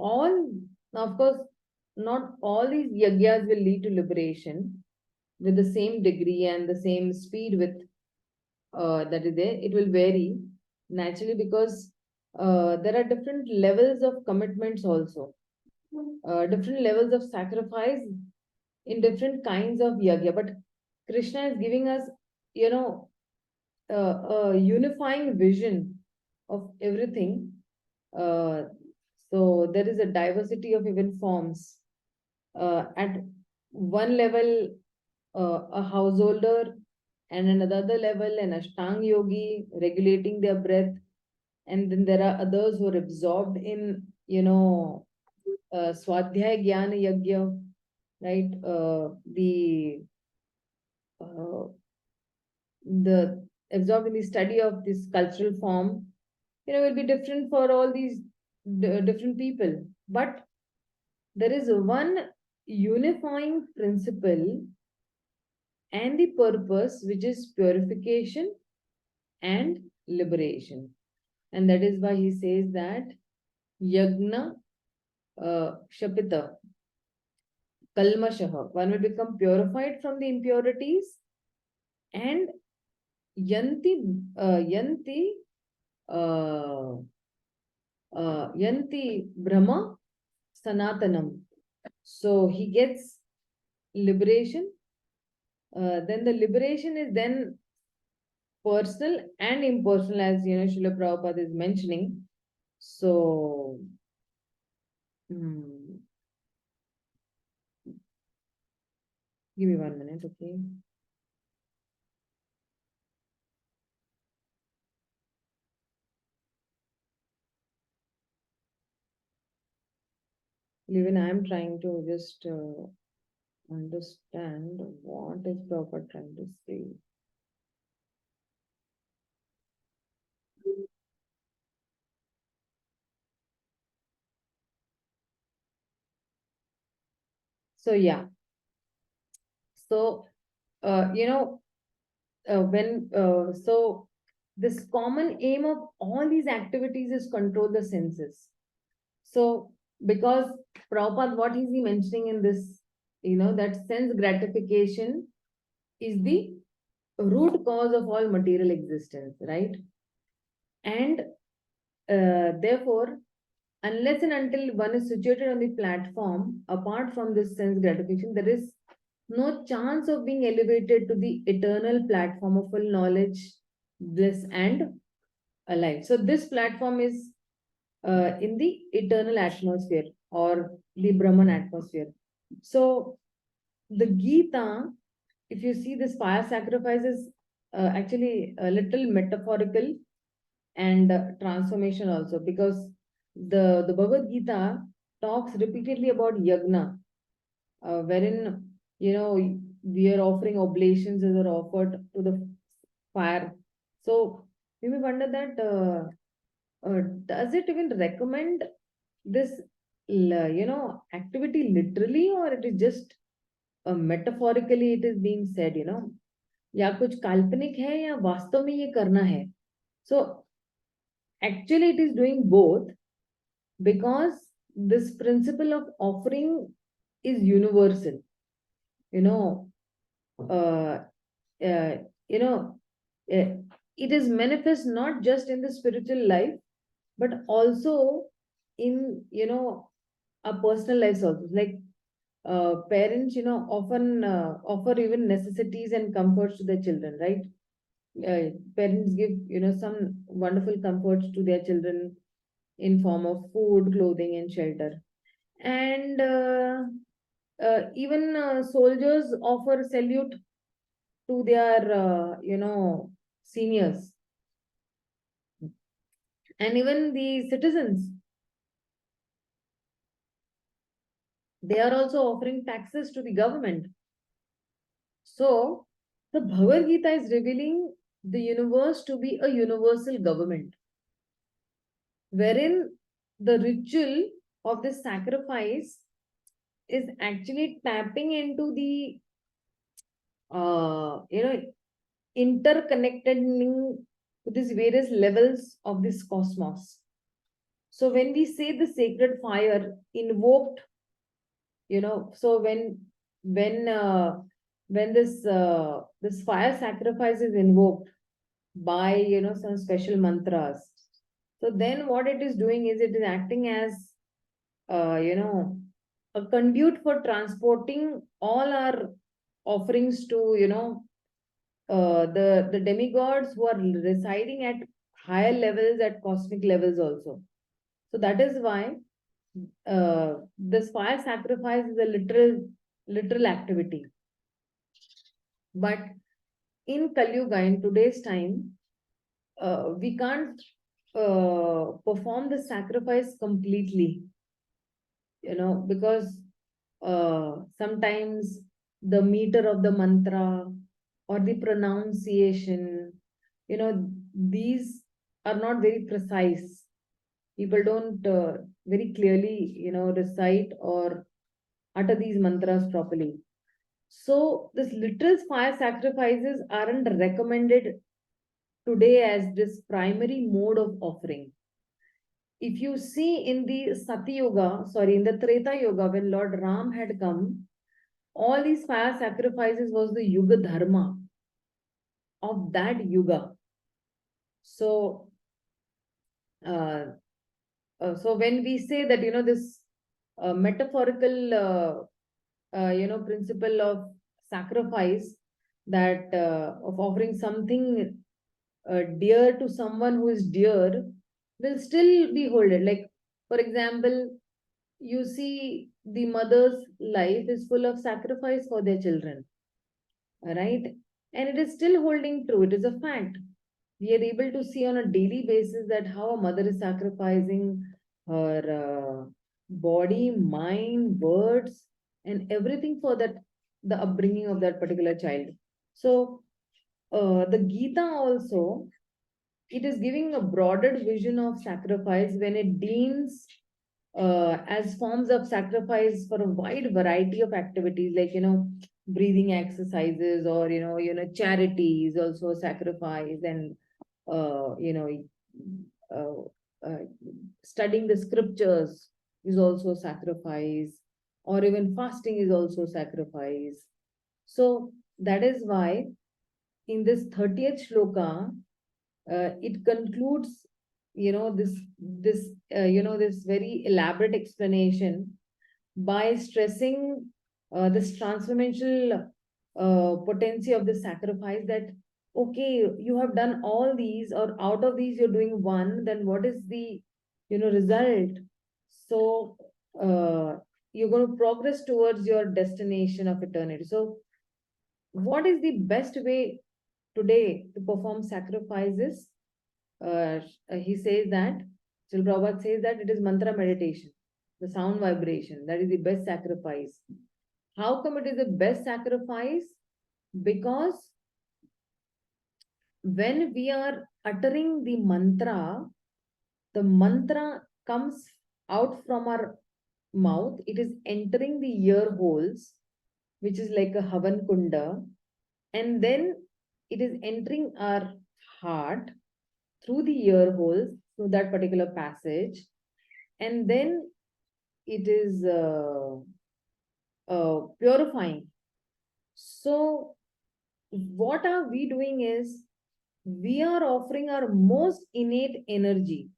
course, not all these yagyas will lead to liberation with the same degree and the same speed with that is there. It will vary naturally because there are different levels of commitments also, different levels of sacrifice in different kinds of yagya. But Krishna is giving us, a unifying vision of everything. So there is a diversity of even forms. At one level, a householder, and another level, an Ashtang yogi regulating their breath. And then there are others who are absorbed in, Swadhyaya Jnana Yagya, right? The absorbed in the study of this cultural form, will be different for all these different people. But there is one unifying principle and the purpose, which is purification and liberation. And that is why he says that Yagna Shapita Kalmashaha, one will become purified from the impurities, and Yanti Brahma Sanatanam. So he gets liberation. Then the liberation is then personal and impersonal, as Srila Prabhupada is mentioning. So give me 1 minute, okay? Even I am trying to just understand what is Prabhupada trying to say. So yeah. So so this common aim of all these activities is control the senses. So because Prabhupada, what is he mentioning in this? That sense gratification is the root cause of all material existence, right? And therefore, unless and until one is situated on the platform, apart from this sense gratification, there is no chance of being elevated to the eternal platform of full knowledge, bliss, and alive. So this platform is in the eternal atmosphere or the Brahman atmosphere. So the Gita, if you see this fire sacrifice is actually a little metaphorical and transformation also, because the Bhagavad Gita talks repeatedly about yagna, wherein we are offering oblations as are offered to the fire. So you may wonder that does it even recommend this activity literally, or it is just metaphorically it is being said, या कुछ काल्पनिक है या वास्तव में ये करना है. So actually it is doing both, because this principle of offering is universal. Uh, uh, you know, it is manifest not just in the spiritual life, but also in our personal lives also. Like parents, often offer even necessities and comforts to their children, right? Parents give, some wonderful comforts to their children in form of food, clothing, and shelter. And even soldiers offer salute to their, seniors. And even the citizens, they are also offering taxes to the government. So the Bhagavad Gita is revealing the universe to be a universal government, wherein the ritual of the sacrifice is actually tapping into the interconnected with these various levels of this cosmos. So when we say the sacred fire invoked, so when this fire sacrifice is invoked by some special mantras, so then what it is doing is it is acting as a conduit for transporting all our offerings to the demigods who are residing at higher levels, at cosmic levels also. So that is why this fire sacrifice is a literal activity. But in Kali Yuga, in today's time, we can't perform the sacrifice completely, because sometimes the meter of the mantra or the pronunciation, these are not very precise. People don't very clearly, recite or utter these mantras properly. So this literal fire sacrifices aren't recommended today as this primary mode of offering. If you see in the in the Treta Yuga, when Lord Ram had come, all these fire sacrifices was the Yuga Dharma of that Yuga. So, so when we say that, this metaphorical, principle of sacrifice, that of offering something dear to someone who is dear, will still be holded. Like, for example, you see the mother's life is full of sacrifice for their children, right? And it is still holding true. It is a fact. We are able to see on a daily basis that how a mother is sacrificing her body, mind, words, and everything for that, the upbringing of that particular child. So the Gita also, it is giving a broader vision of sacrifice when it deems as forms of sacrifice for a wide variety of activities, like breathing exercises, or charity is also a sacrifice, and uh, you know uh, studying the scriptures is also sacrifice, or even fasting is also sacrifice. So that is why in this 30th shloka, it concludes this very elaborate explanation by stressing this transformational potency of the sacrifice, that okay, you have done all these, or out of these you're doing one, then what is the, result? So you're going to progress towards your destination of eternity. So what is the best way today to perform sacrifices? He says that, Srila Prabhupada says that it is mantra meditation, the sound vibration, that is the best sacrifice. How come it is the best sacrifice? Because when we are uttering the mantra comes out from our mouth, it is entering the ear holes, which is like a Havan Kunda, and then it is entering our heart through the ear holes, through that particular passage, and then it is purifying. So, what are we doing is we are offering our most innate energy.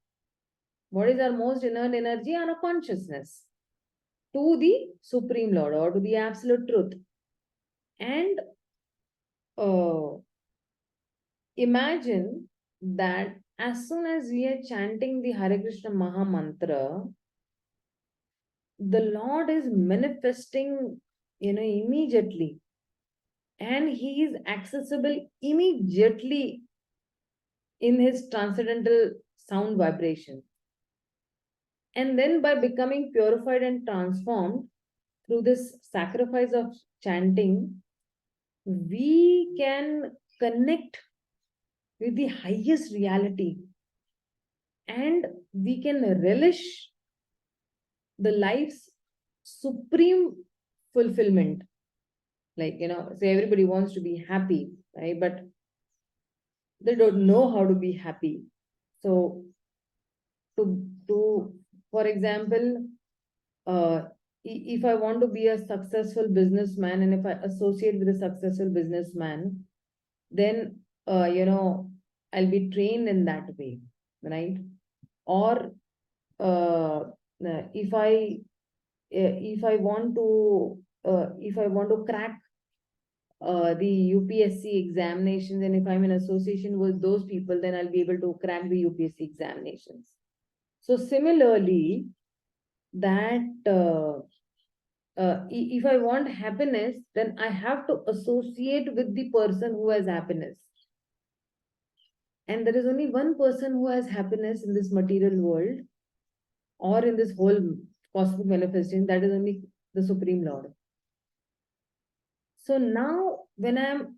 What is our most innate energy? Our consciousness to the Supreme Lord or to the Absolute Truth. And imagine that as soon as we are chanting the Hare Krishna Maha Mantra, the Lord is manifesting, immediately. And He is accessible immediately in His transcendental sound vibration. And then by becoming purified and transformed through this sacrifice of chanting, we can connect with the highest reality, and we can relish the life's supreme fulfillment. Like, say everybody wants to be happy, right? But they don't know how to be happy. So to for example, if I want to be a successful businessman, and if I associate with a successful businessman, then I'll be trained in that way, right? Or if I want to crack the UPSC examinations, and if I'm in association with those people, then I'll be able to crack the UPSC examinations. So similarly, that if I want happiness, then I have to associate with the person who has happiness. And there is only one person who has happiness in this material world or in this whole cosmic manifestation, that is only the Supreme Lord. So now when I'm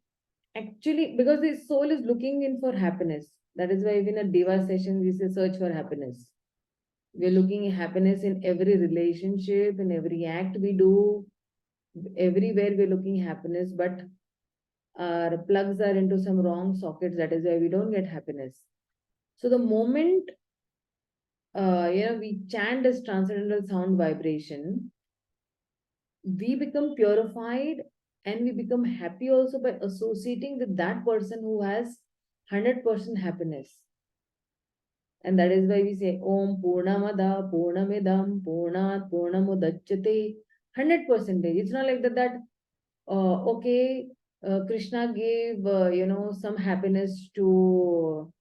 actually, because the soul is looking in for happiness, that is why even a Deva session we say search for happiness. We're looking at happiness in every relationship, in every act we do, everywhere we're looking happiness, but our plugs are into some wrong sockets, that is why we don't get happiness. So the moment we chant this transcendental sound vibration, we become purified and we become happy also by associating with that person who has 100% happiness. And that is why we say Om Purnamada Purnamidam Purnat Purnamudachyate, 100%. It's not like that okay, Krishna gave some happiness to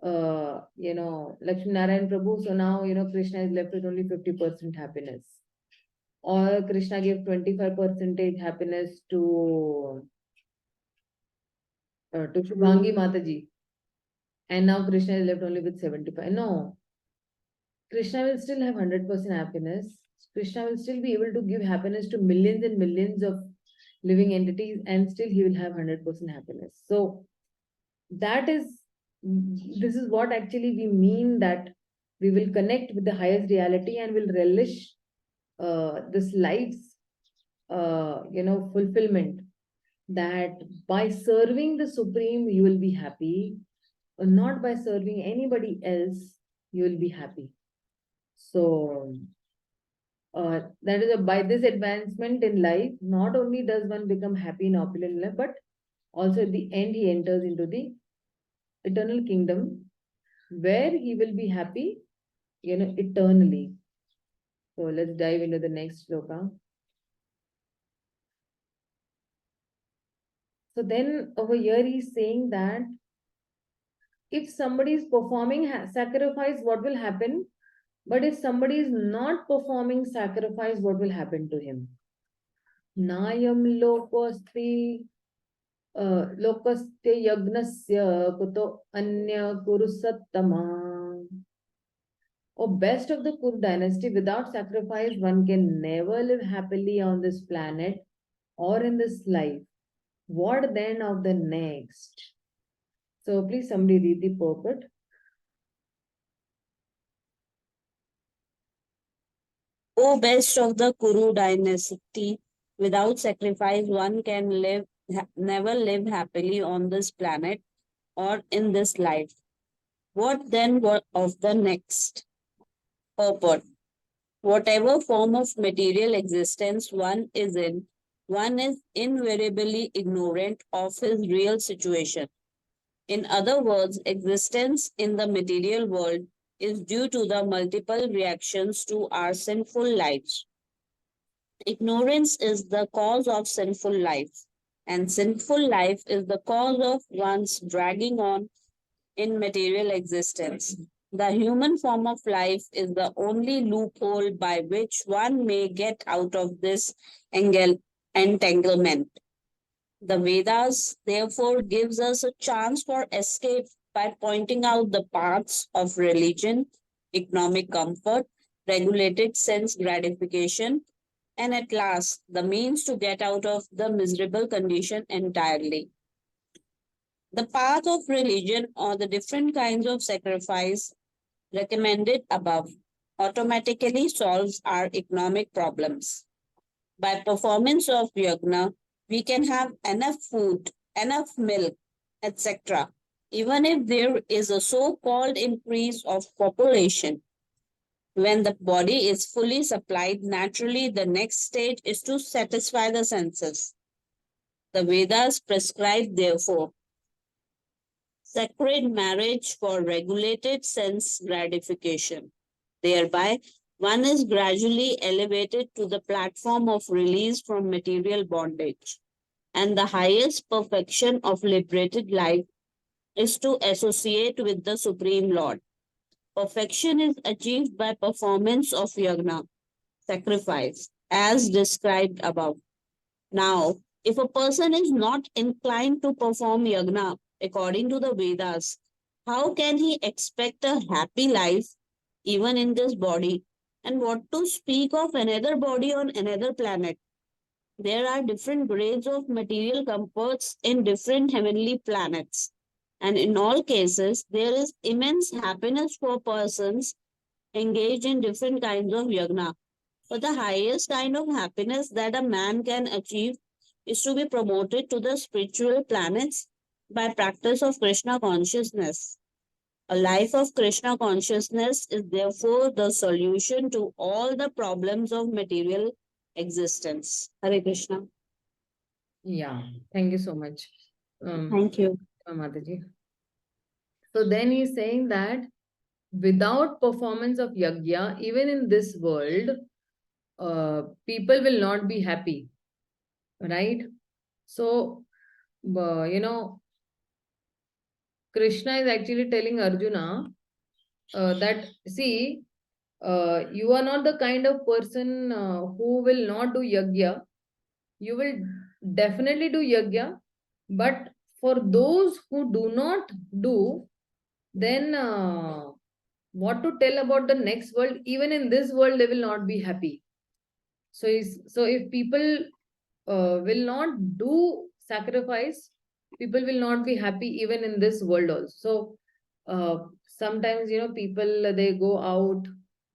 Lakshmi Narayan Prabhu, so now Krishna is left with only 50% happiness. Or Krishna gave 25% happiness to Shubhangi Mataji, and now Krishna is left only with 75. No, Krishna will still have 100% happiness. Krishna will still be able to give happiness to millions and millions of living entities, and still he will have 100% happiness. So this is what actually we mean, that we will connect with the highest reality and will relish this life's fulfillment, that by serving the Supreme you will be happy, or not by serving anybody else you will be happy. So that is by this advancement in life, not only does one become happy in opulent life, but also at the end he enters into the eternal kingdom, where he will be happy, eternally. So let's dive into the next sloka. So then over here he's saying that if somebody is performing sacrifice, what will happen? But if somebody is not performing sacrifice, what will happen to him? Nayam lokasti lokasya yagnasya kuto anya kurusattama. Oh, best of the Kuru dynasty, without sacrifice, one can never live happily on this planet or in this life. What then of the next? So please somebody read the purport. O best of the Kuru dynasty, without sacrifice one can never live happily on this planet or in this life. What then of the next? Purport. Whatever form of material existence one is in, one is invariably ignorant of his real situation. In other words, existence in the material world is due to the multiple reactions to our sinful lives. Ignorance is the cause of sinful life, and sinful life is the cause of one's dragging on in material existence. The human form of life is the only loophole by which one may get out of this entanglement. The Vedas therefore gives us a chance for escape by pointing out the paths of religion, economic comfort, regulated sense gratification, and at last the means to get out of the miserable condition entirely. The path of religion or the different kinds of sacrifice recommended above automatically solves our economic problems. By performance of yajna, we can have enough food, enough milk, etc. Even if there is a so-called increase of population. When the body is fully supplied, naturally the next stage is to satisfy the senses. The Vedas prescribe, therefore, sacred marriage for regulated sense gratification. Thereby, one is gradually elevated to the platform of release from material bondage. And the highest perfection of liberated life is to associate with the Supreme Lord. Perfection is achieved by performance of yajna, sacrifice, as described above. Now, if a person is not inclined to perform yajna according to the Vedas, how can he expect a happy life even in this body? And what to speak of another body on another planet? There are different grades of material comforts in different heavenly planets. And in all cases, there is immense happiness for persons engaged in different kinds of yajna. But the highest kind of happiness that a man can achieve is to be promoted to the spiritual planets by practice of Krishna consciousness. A life of Krishna consciousness is therefore the solution to all the problems of material existence. Hare Krishna. Yeah, thank you so much. Thank you. Mataji. So then he's saying that without performance of yajna, even in this world, people will not be happy, right? So, Krishna is actually telling Arjuna that, see, you are not the kind of person who will not do yajna. You will definitely do yajna, but for those who do not do, then what to tell about the next world? Even in this world, they will not be happy. So, if people will not do sacrifice, people will not be happy even in this world also. So, sometimes, people, they go out,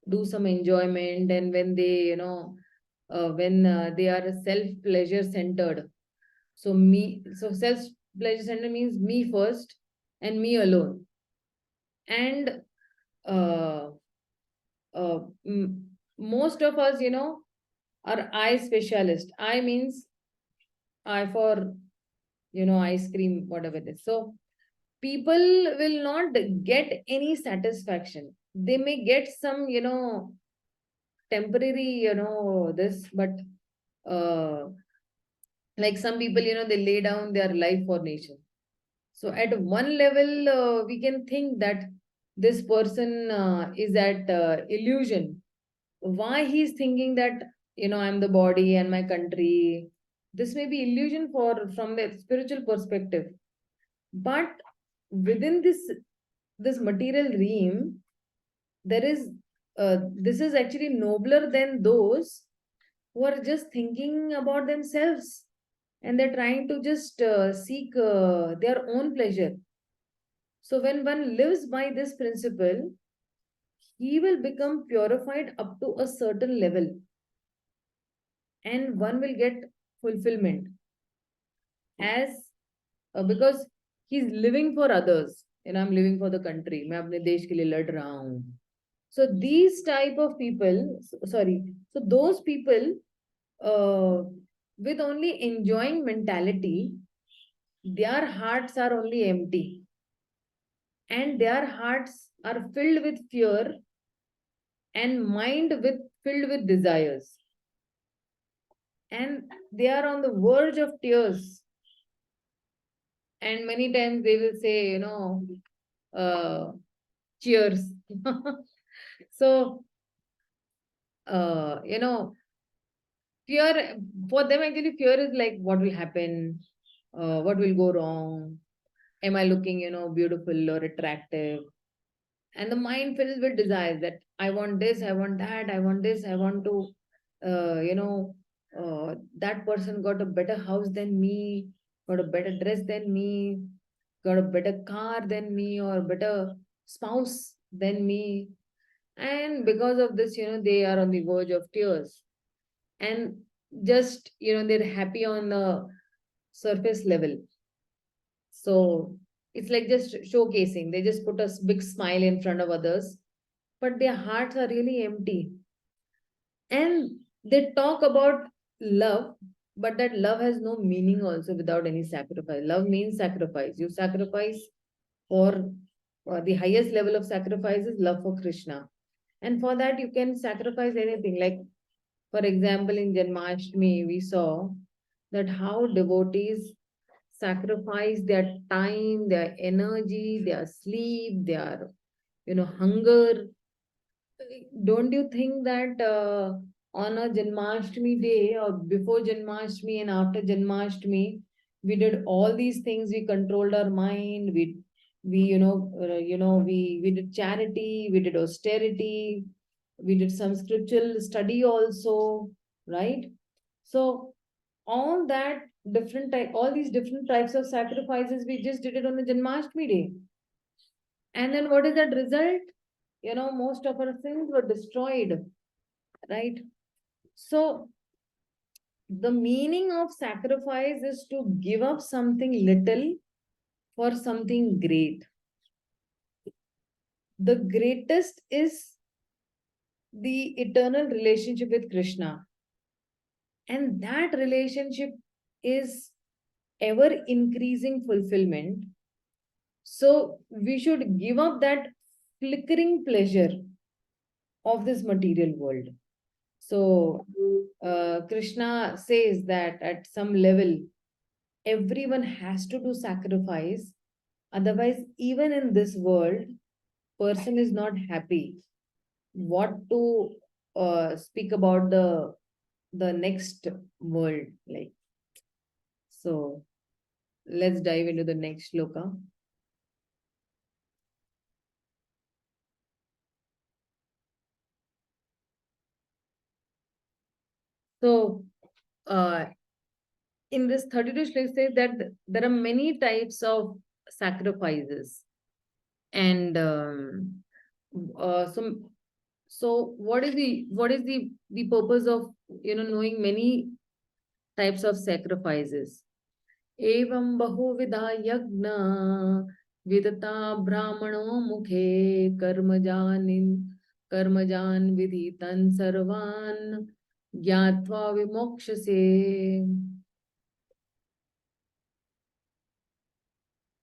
do some enjoyment, and when they, when they are self-pleasure centered. So self-pleasure centered means me first and me alone. And uh, most of us, are eye specialist. Eye means eye for, ice cream, whatever it is. So people will not get any satisfaction. They may get some, temporary, this, but Like some people, they lay down their life for nation. So at one level, we can think that this person is at illusion. Why he's thinking that, I'm the body and my country. This may be illusion from the spiritual perspective. But within this material realm, this is actually nobler than those who are just thinking about themselves, and they're trying to just seek their own pleasure. So when one lives by this principle, he will become purified up to a certain level, and one will get fulfillment as because he's living for others. I'm living for the country. मैं अपने देश के लिए लड़ रहा हूँ. So these type of people, so those people with only enjoying mentality, their hearts are only empty, and their hearts are filled with fear and mind filled with desires, and they are on the verge of tears. And many times they will say, cheers. So fear, for them actually fear is like, what will happen, what will go wrong, am I looking beautiful or attractive? And the mind fills with desires that I want this, I want that, I want this, I want to that person got a better house than me, got a better dress than me, got a better car than me, or better spouse than me. And because of this, they are on the verge of tears, and just they're happy on the surface level. So it's like just showcasing. They just put a big smile in front of others, but their hearts are really empty. And they talk about love, but that love has no meaning also without any sacrifice. Love means sacrifice. You sacrifice for the highest level of sacrifice is love for Krishna. And for that, you can sacrifice anything. Like, for example, in Janmashtami, we saw that how devotees sacrifice their time, their energy, their sleep, their, hunger. Don't you think that on a Janmashtami day, or before Janmashtami and after Janmashtami, we did all these things? We controlled our mind. We we did charity. We did austerity. We did some scriptural study also, right? So all that all these different types of sacrifices, we just did it on the Janmashtami day. And then what is that result? Most of our sins were destroyed, right? So the meaning of sacrifice is to give up something little for something great. The greatest is the eternal relationship with Krishna. And that relationship is ever increasing fulfillment. So we should give up that flickering pleasure of this material world. So Krishna says that at some level, everyone has to do sacrifice. Otherwise, even in this world, person is not happy. What to speak about the next world? Like, so let's dive into the next shloka. So in this 32 shloka says that there are many types of sacrifices, and so what is the purpose of knowing many types of sacrifices? Evam bahuvida yagna vidata brahmano mukhe karmajan vidhitan sarvan gyatva vimokshase.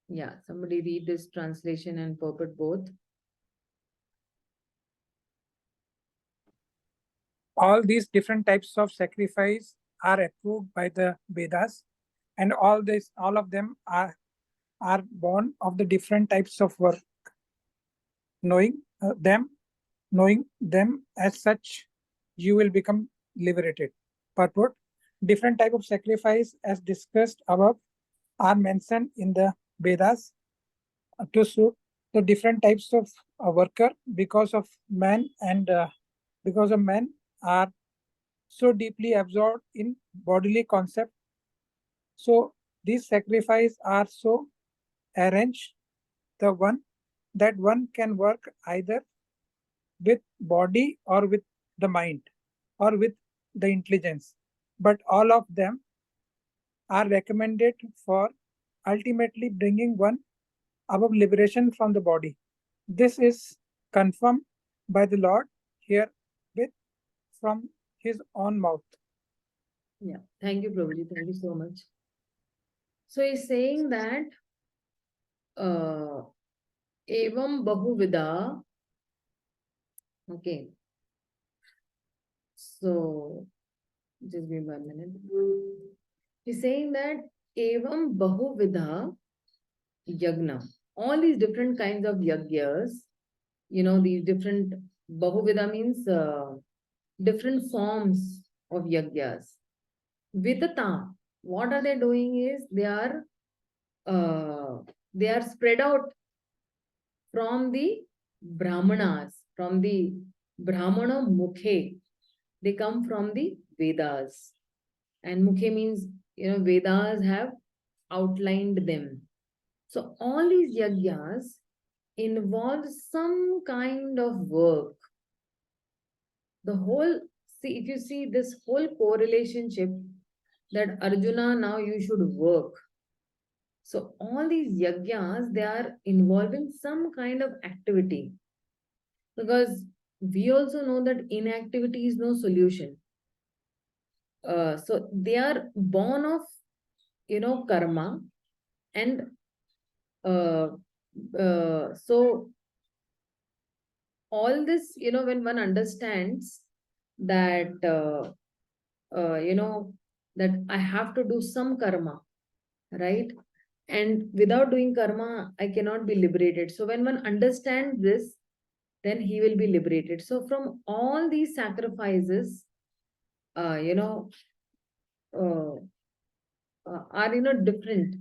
Yeah, somebody read this translation and purport both. All these different types of sacrifice are approved by the Vedas, and all of them are born of the different types of work. Knowing them as such, you will become liberated. Purport: different type of sacrifice, as discussed above, are mentioned in the Vedas to suit the different types of worker, because of man are so deeply absorbed in bodily concept. So these sacrifices are so arranged that one can work either with body or with the mind or with the intelligence, but all of them are recommended for ultimately bringing one above liberation from the body. This is confirmed by the Lord here with from his own mouth. Yeah, thank you, Prabhuji. Thank you so much. So he's saying that evam bahuvida. Okay. So just give me 1 minute. He's saying that evam bahuvida yagna. All these different kinds of yagyas, these different bahuvida means different forms of yagyas. Vidata, what are they doing is they are spread out from the brahmanas, from the brahmana mukhe. They come from the Vedas, and mukhe means Vedas have outlined them. So all these yagyas involve some kind of work. The whole, see, if you see this whole correlationship that Arjuna, now you should work. So all these yagyas, they are involving some kind of activity, because we also know that inactivity is no solution. So they are born of karma, and so all this, when one understands that that I have to do some karma, right? And without doing karma, I cannot be liberated. So when one understands this, then he will be liberated. So from all these sacrifices, uh, you know, uh, are different.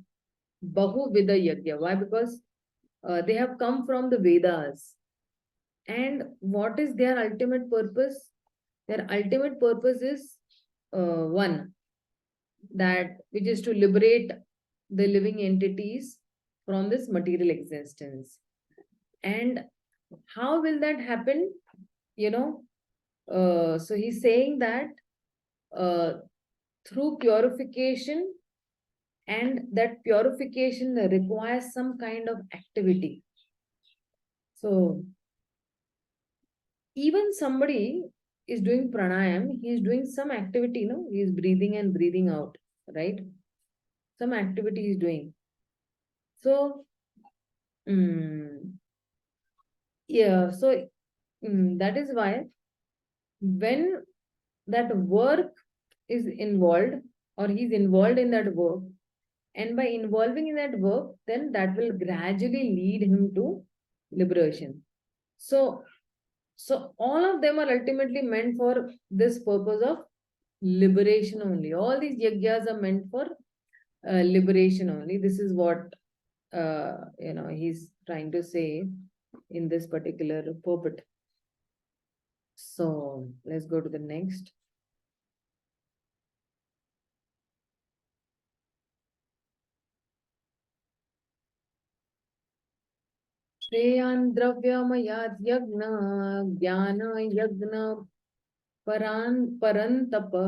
Bahu Vida Yagya. Why? Because they have come from the Vedas. And what is their ultimate purpose? Their ultimate purpose is one, that which is to liberate the living entities from this material existence. And how will that happen? So he's saying that uh, through purification, and that purification requires some kind of activity. So even somebody is doing pranayam, he is doing some activity, he is breathing and breathing out, right? Some activity he is doing. So yeah, so that is why when that work is involved, or he's involved in that work, and by involving in that work, then that will gradually lead him to liberation. So all of them are ultimately meant for this purpose of liberation only. All these yagyas are meant for liberation only. This is what he's trying to say in this particular purport. So let's go to the next. Shreyan dravyamaya yagna jnana yagna parantapa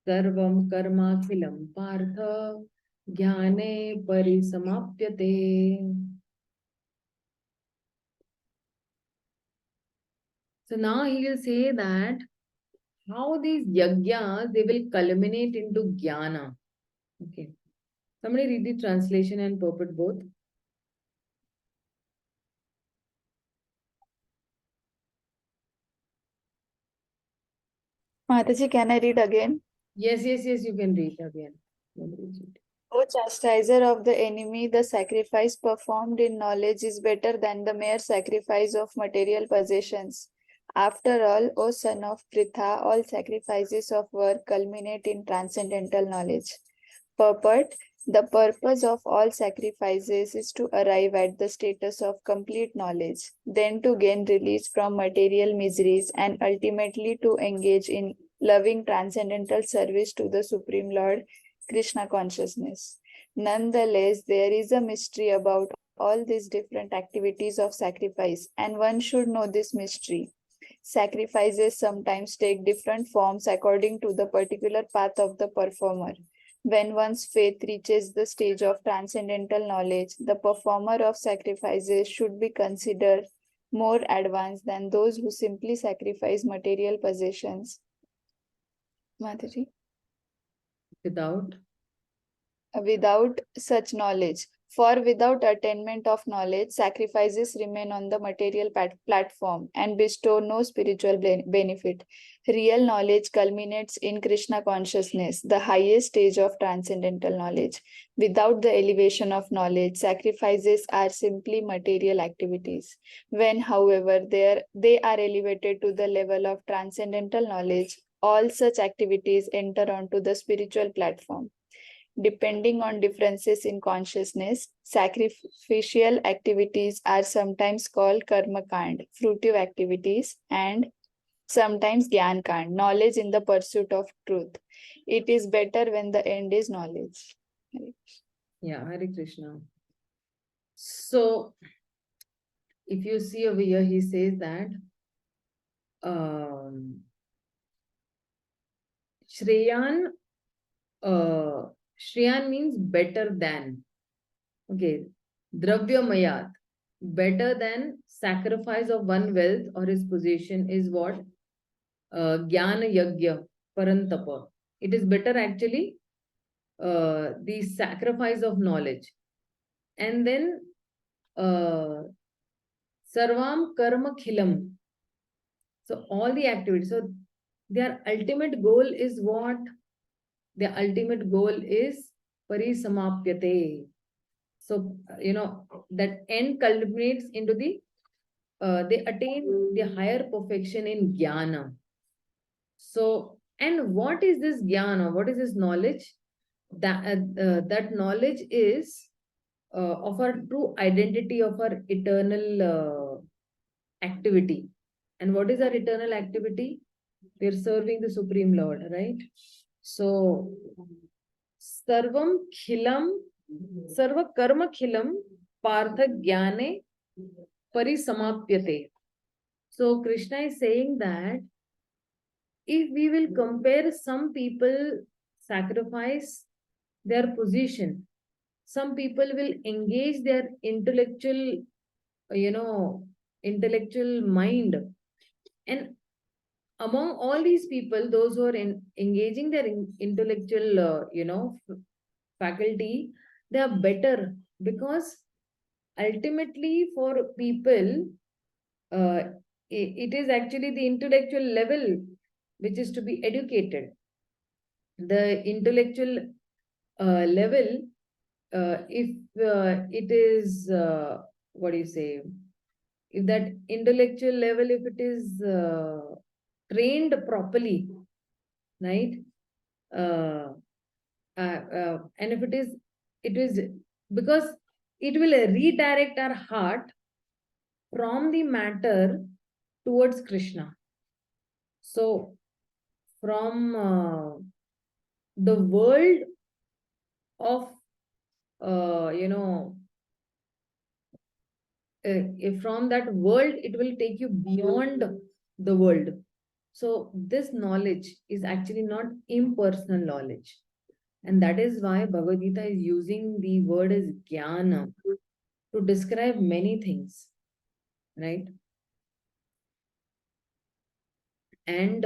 sarvam karmakhilam partha jnane parisamapyate. So now he will say that how these yagyas, they will culminate into jnana. Okay. Somebody read the translation and purport both. Mataji, can I read again? Yes, you can read again. O chastiser of the enemy, the sacrifice performed in knowledge is better than the mere sacrifice of material possessions. After all, O son of Pritha, all sacrifices of work culminate in transcendental knowledge. Purport: the purpose of all sacrifices is to arrive at the status of complete knowledge, then to gain release from material miseries, and ultimately to engage in loving transcendental service to the Supreme Lord, Krishna consciousness. Nonetheless, there is a mystery about all these different activities of sacrifice, and one should know this mystery. Sacrifices sometimes take different forms according to the particular path of the performer. When one's faith reaches the stage of transcendental knowledge, the performer of sacrifices should be considered more advanced than those who simply sacrifice material possessions. Madhuri? Without such knowledge. For without attainment of knowledge, sacrifices remain on the material platform and bestow no spiritual benefit. Real knowledge culminates in Krishna consciousness, the highest stage of transcendental knowledge. Without the elevation of knowledge, sacrifices are simply material activities. When, however, they are elevated to the level of transcendental knowledge, all such activities enter onto the spiritual platform. Depending on differences in consciousness, sacrificial activities are sometimes called karma kand, fruitive activities, and sometimes gyan kand, knowledge in the pursuit of truth. It is better when the end is knowledge. Yeah, Hare Krishna. So, if you see over here, he says that Shreyan, Shreyan means better than. Okay, Dravya Mayat, better than sacrifice of one wealth or his possession is what? Jnana Yagya, Parantapa. It is better actually the sacrifice of knowledge. And then Sarvam Karma Khilam. So all the activities. So their ultimate goal is what? Their ultimate goal is Parisamapyate. So, that end culminates into they attain the higher perfection in jnana. So, and what is this jnana? What is this knowledge? That knowledge is of our true identity of our eternal activity. And what is our eternal activity? We are serving the Supreme Lord, right? So, Sarvam Khilam, Sarva Karma Khilam, Partha Jnane Parisamapyate. So, Krishna is saying that if we will compare, some people sacrifice their position, some people will engage their intellectual, intellectual mind. And among all these people, those who are engaging their intellectual, faculty, they are better, because ultimately for people, it is actually the intellectual level which is to be educated. The intellectual level, if it is, what do you say, if that intellectual level, if it is trained properly, right? And if it is because it will redirect our heart from the matter towards Krishna. So from the world of, from that world, it will take you beyond the world. So this knowledge is actually not impersonal knowledge. And that is why Bhagavad Gita is using the word as jnana to describe many things, right? And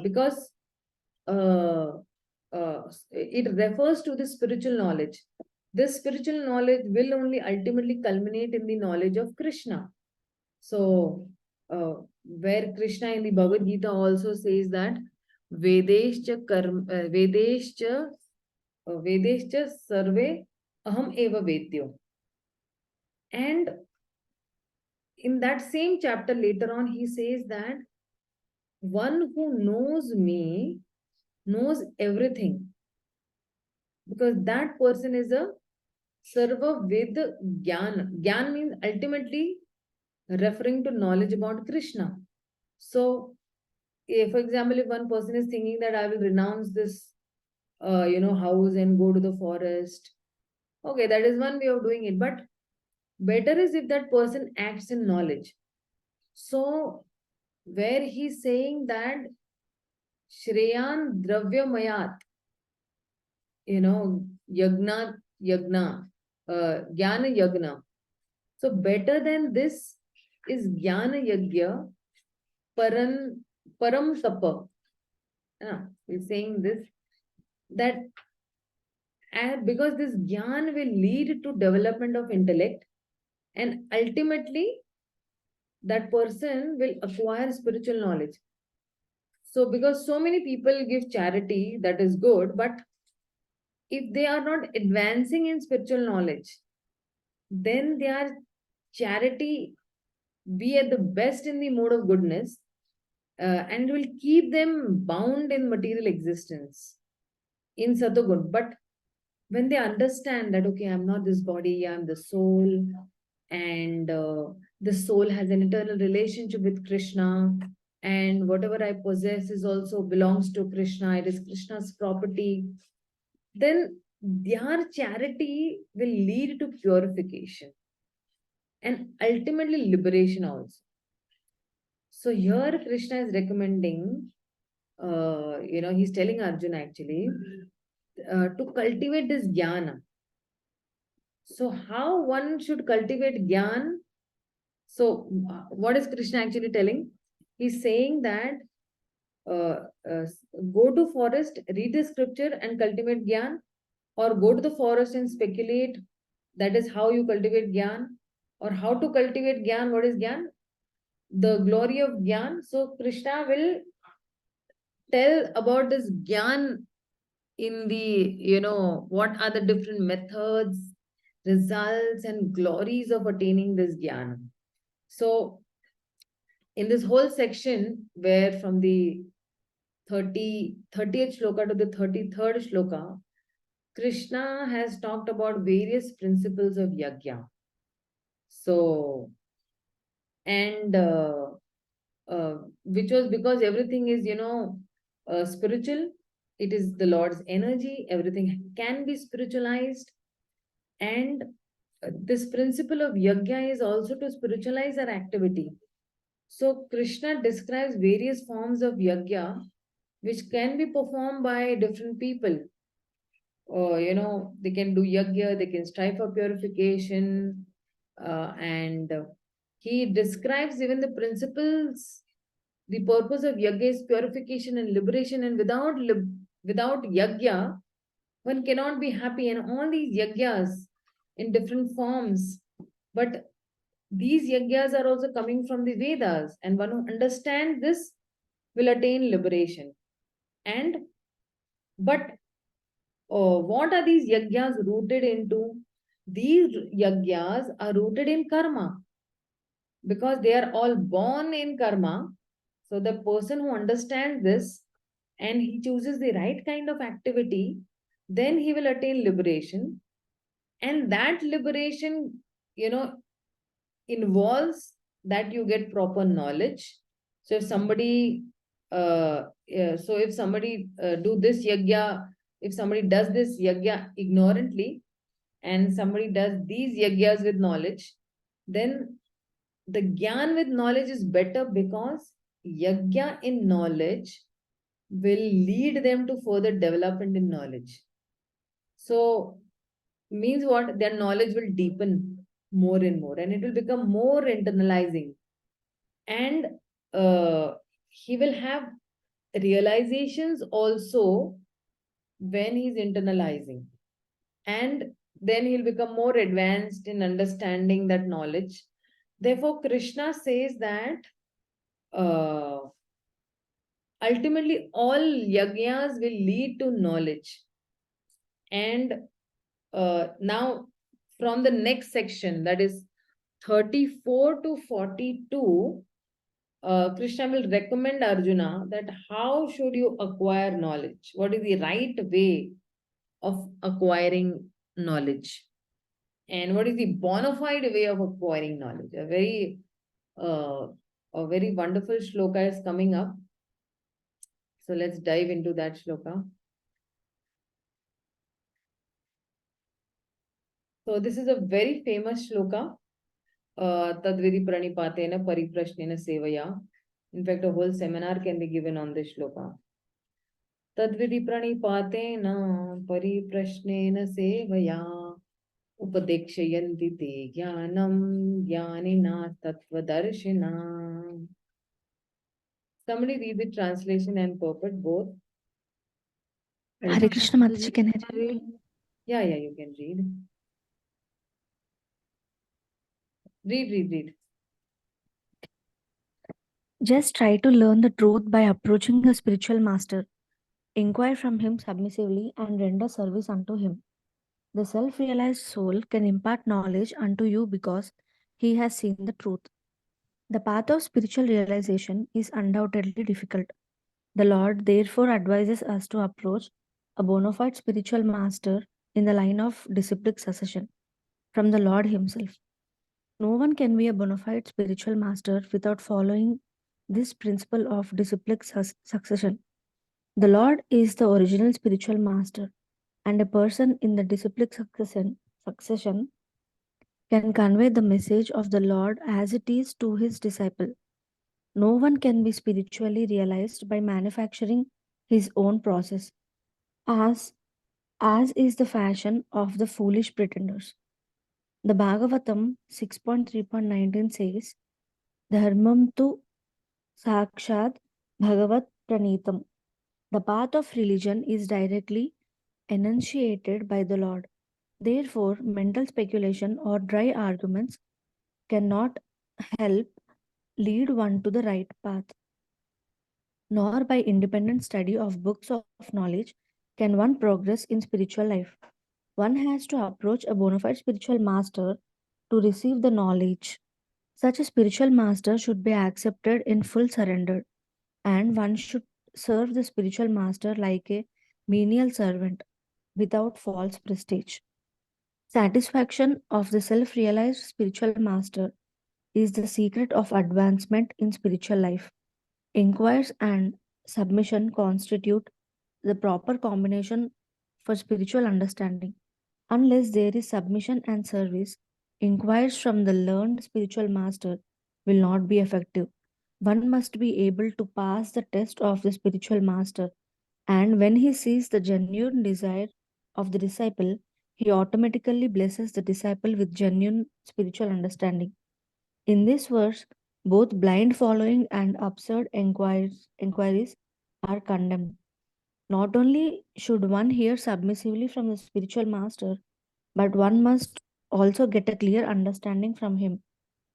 because it refers to the spiritual knowledge. This spiritual knowledge will only ultimately culminate in the knowledge of Krishna. So where Krishna in the Bhagavad Gita also says that Vedescha karma, Vedescha sarve aham eva vedyo. And in that same chapter later on, he says that one who knows me knows everything, because that person is a sarva ved gyan. Gyan means ultimately referring to knowledge about Krishna. So, if, for example, if one person is thinking that I will renounce this, house and go to the forest, okay, that is one way of doing it. But better is if that person acts in knowledge. So, where he's saying that Shreyan Dravya Mayat, Yagna, Jnana Yagna. So, better than this is Jnana Yagya Param Tapa. He's saying this, that because this Jnana will lead to development of intellect, and ultimately that person will acquire spiritual knowledge. So, because so many people give charity, that is good, but if they are not advancing in spiritual knowledge, then their charity be at the best in the mode of goodness, and will keep them bound in material existence in Satagun. But when they understand that, okay, I'm not this body, I'm the soul, and the soul has an eternal relationship with Krishna, and whatever I possess is also belongs to Krishna, it is Krishna's property, then their charity will lead to purification and ultimately liberation also. So here Krishna is recommending, he's telling Arjuna actually to cultivate this jnana. So how one should cultivate jnana? So what is Krishna actually telling? He's saying that go to forest, read the scripture and cultivate jnana, or go to the forest and speculate. That is how you cultivate jnana. Or how to cultivate jnana? What is jnana? The glory of jnana. So Krishna will tell about this jnana in the, what are the different methods, results, and glories of attaining this jnana. So, in this whole section, where from the 30th shloka to the 33rd shloka, Krishna has talked about various principles of yajna. So, and which was because everything is, spiritual. It is the Lord's energy. Everything can be spiritualized. And this principle of yajna is also to spiritualize our activity. So Krishna describes various forms of yajna which can be performed by different people. They can do yajna, they can strive for purification, and he describes even the principles. The purpose of yajna is purification and liberation, and without yajna, one cannot be happy. And all these yajnas in different forms, but these yajnas are also coming from the Vedas, and one who understands this will attain liberation. And but what are these yajnas rooted into? These yajnas are rooted in karma, because they are all born in karma. So the person who understands this and he chooses the right kind of activity, then he will attain liberation. And that liberation, involves that you get proper knowledge. So if somebody do this yajna, if somebody does this yajna ignorantly and somebody does these yajnas with knowledge, then the gyan with knowledge is better, because yajna in knowledge will lead them to further development in knowledge. So means what? Their knowledge will deepen more and more, and it will become more internalizing. And he will have realizations also when he's internalizing. And then he'll become more advanced in understanding that knowledge. Therefore, Krishna says that ultimately all yajnas will lead to knowledge. And now from the next section, that is 34 to 42, Krishna will recommend Arjuna that how should you acquire knowledge? What is the right way of acquiring knowledge? And what is the bona fide way of acquiring knowledge? Uh, a very wonderful shloka is coming up. So let's dive into that shloka. So this is a very famous shloka. Tadvidi pranipatena pariprashnena sevaya. In fact, a whole seminar can be given on this shloka. Tadvidi pranipatena pariprashnena sevaya. Upadekshayanti te jnanam jnanina tattvadarshina. Somebody read the translation and purport both. Hare Krishna Mataji, can I read? Yeah, you can read. Read. Just try to learn the truth by approaching a spiritual master. Inquire from him submissively and render service unto him. The self-realized soul can impart knowledge unto you because he has seen the truth. The path of spiritual realization is undoubtedly difficult. The Lord therefore advises us to approach a bona fide spiritual master in the line of disciplic succession from the Lord himself. No one can be a bona fide spiritual master without following this principle of disciplic succession. The Lord is the original spiritual master, and a person in the disciplic succession can convey the message of the Lord as it is to his disciple. No one can be spiritually realized by manufacturing his own process, as is the fashion of the foolish pretenders. The Bhagavatam 6.3.19 says, Dharmam tu sakshat bhagavat pranitam. The path of religion is directly enunciated by the Lord. Therefore, mental speculation or dry arguments cannot help lead one to the right path. Nor by independent study of books of knowledge can one progress in spiritual life. One has to approach a bona fide spiritual master to receive the knowledge. Such a spiritual master should be accepted in full surrender, and one should serve the spiritual master like a menial servant without false prestige. Satisfaction of the self realized spiritual master is the secret of advancement in spiritual life. Inquiries and submission constitute the proper combination for spiritual understanding. Unless there is submission and service, inquiries from the learned spiritual master will not be effective. One must be able to pass the test of the spiritual master, and when he sees the genuine desire of the disciple, he automatically blesses the disciple with genuine spiritual understanding. In this verse, both blind following and absurd inquiries are condemned. Not only should one hear submissively from the spiritual master, but one must also get a clear understanding from him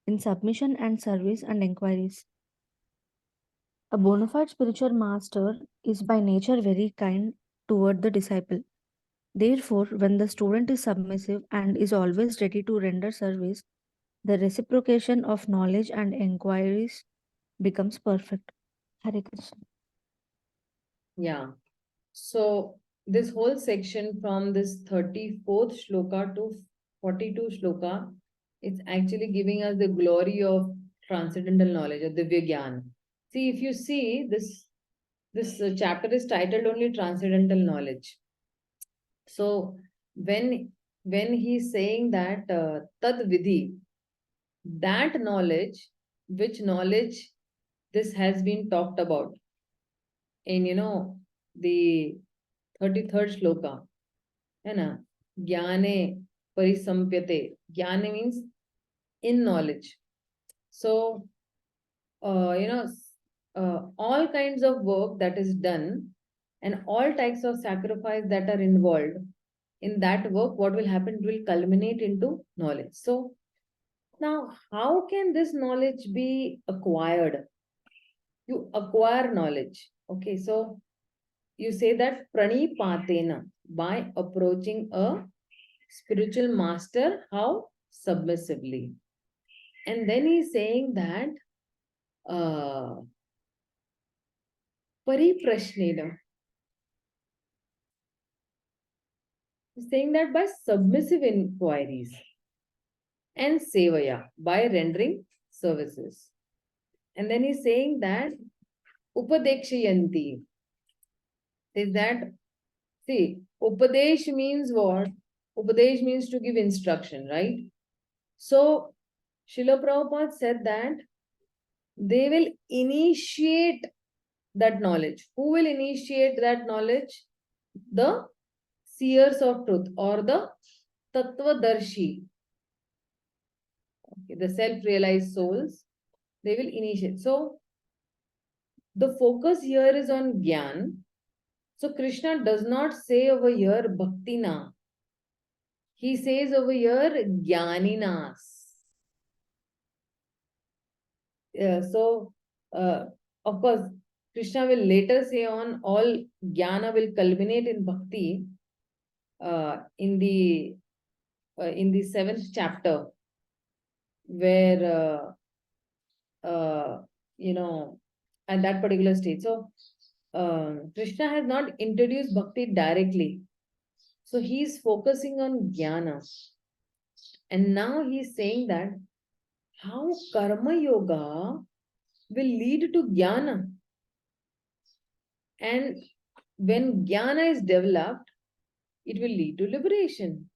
in submission and service and inquiries. A bona fide spiritual master is by nature very kind toward the disciple. Therefore, when the student is submissive and is always ready to render service, the reciprocation of knowledge and inquiries becomes perfect. Hare Krishna. Yeah. So this whole section from this 34th shloka to 42 shloka, it's actually giving us the glory of transcendental knowledge, or Divya Gyan. See, if you see this chapter is titled only Transcendental Knowledge. So when he's saying that tad vidhi, that knowledge, which knowledge this has been talked about in the 33rd shloka, है ना, ज्ञाने परिसंप्यते. Jnane means in knowledge. So all kinds of work that is done and all types of sacrifice that are involved in that work, what will happen, it will culminate into knowledge. So now how can this knowledge be acquired? you acquire knowledge. Okay, so you say that pranipatena, by approaching a spiritual master, how? Submissively. And then he's saying that pariprashnena. He's saying that by submissive inquiries, and sevaya, by rendering services. And then he's saying that upadekshayanti is that, see, upadesh means what? Upadesh means to give instruction, right? So Srila Prabhupada said that they will initiate that knowledge. Who will initiate that knowledge? The seers of truth or the tattvadarshi, okay, the self-realized souls. They will initiate. So the focus here is on Gyan. So Krishna does not say over here Bhaktina. He says over here Jnaninas. So, of course, Krishna will later say on all Jnana will culminate in Bhakti in the 7th chapter, where at that particular stage. So Krishna has not introduced Bhakti directly. So he's focusing on Jnana. And now he's saying that how Karma Yoga will lead to Jnana. And when Jnana is developed, it will lead to liberation.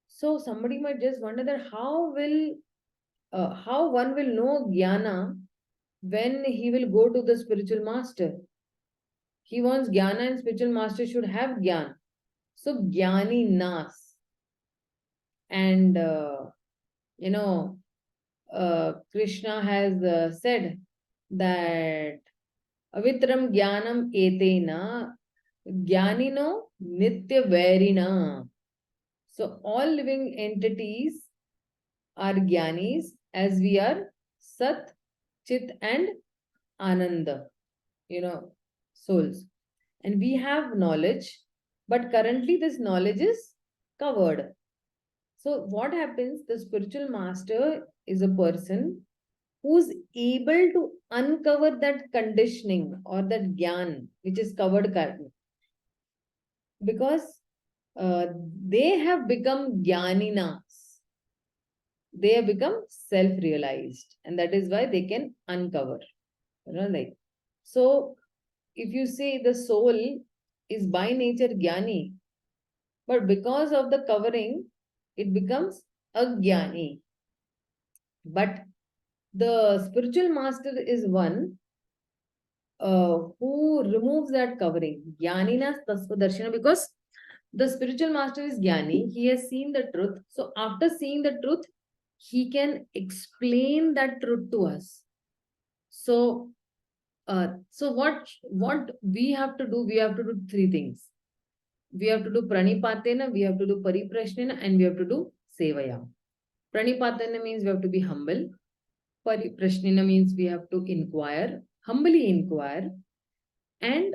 So somebody might just wonder that how one will know Jnana when he will go to the spiritual master. He wants Jnana and spiritual master should have Jnana. So Jnani Nas. And, Krishna has said that Avitram Jnanam Etena Jnanino Nitya Vairina. So all living entities are Jnanis as we are Sat, Chit and Ananda, souls. And we have knowledge, but currently this knowledge is covered. So what happens? The spiritual master is a person who's able to uncover that conditioning or that gyan which is covered currently. Because they have become jnaninas. They have become self-realized, and that is why they can uncover. So if you say the soul is by nature jnani, but because of the covering, it becomes ajnani. But the spiritual master is one who removes that covering. Jnaninas tasva darshana, because the spiritual master is jnani. He has seen the truth. So after seeing the truth, he can explain that truth to us. So, what we have to do? We have to do three things. We have to do pranipatena, we have to do pariprashnena, and we have to do sevaya. Pranipatena means we have to be humble. Pariprashnena means we have to inquire, humbly inquire. And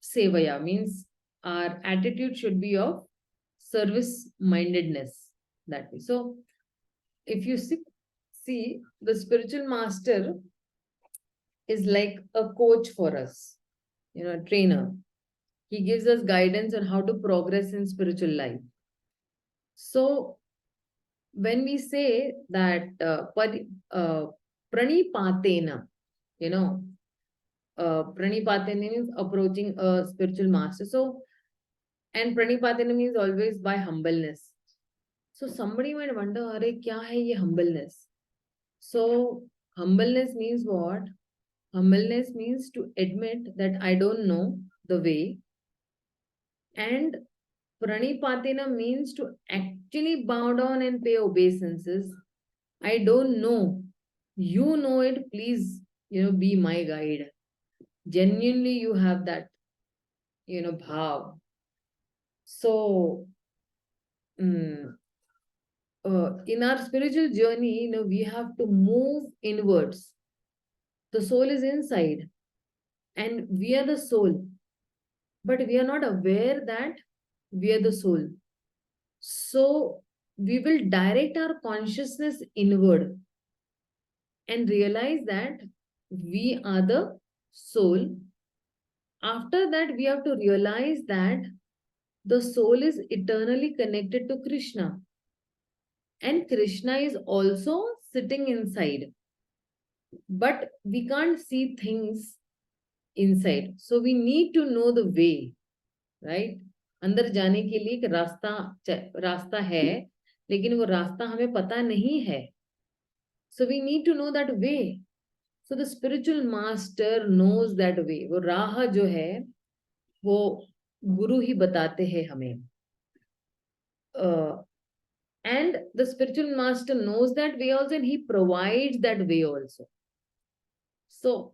sevaya means our attitude should be of service mindedness. That way. So, if you see, the spiritual master is like a coach for us, a trainer. He gives us guidance on how to progress in spiritual life. So, when we say that pranipatena, pranipatena means approaching a spiritual master. So, and pranipatena means always by humbleness. So, somebody might wonder, Are, kya hai ye humbleness? So, humbleness means what? Humbleness means to admit that I don't know the way. And pranipatena means to actually bow down and pay obeisances. I don't know. You know it. Please, be my guide. Genuinely, you have that, bhav. So, in our spiritual journey, we have to move inwards The soul is inside and we are the soul. But we are not aware that we are the soul. So we will direct our consciousness inward and realize that we are the soul. After that, we have to realize that the soul is eternally connected to Krishna. And Krishna is also sitting inside. But we can't see things inside. So we need to know the way, right? अंदर जाने के लिए एक रास्ता है, लेकिन वो रास्ता हमें पता नहीं है. So we need to know that way. So the spiritual master knows that way. वो राह जो है, वो गुरु ही बताते हैं हमें. And the spiritual master knows that way also, and he provides that way also. So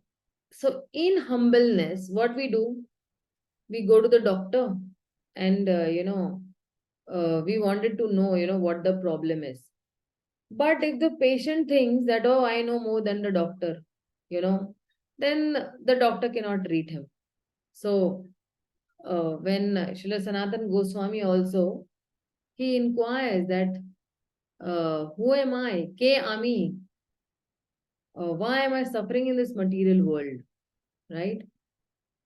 in humbleness, what we do, we go to the doctor and, we wanted to know, what the problem is. But if the patient thinks that, oh, I know more than the doctor, then the doctor cannot treat him. So when Srila Sanatana Goswami also, he inquires that, who am I? Ke ami? Why am I suffering in this material world? Right?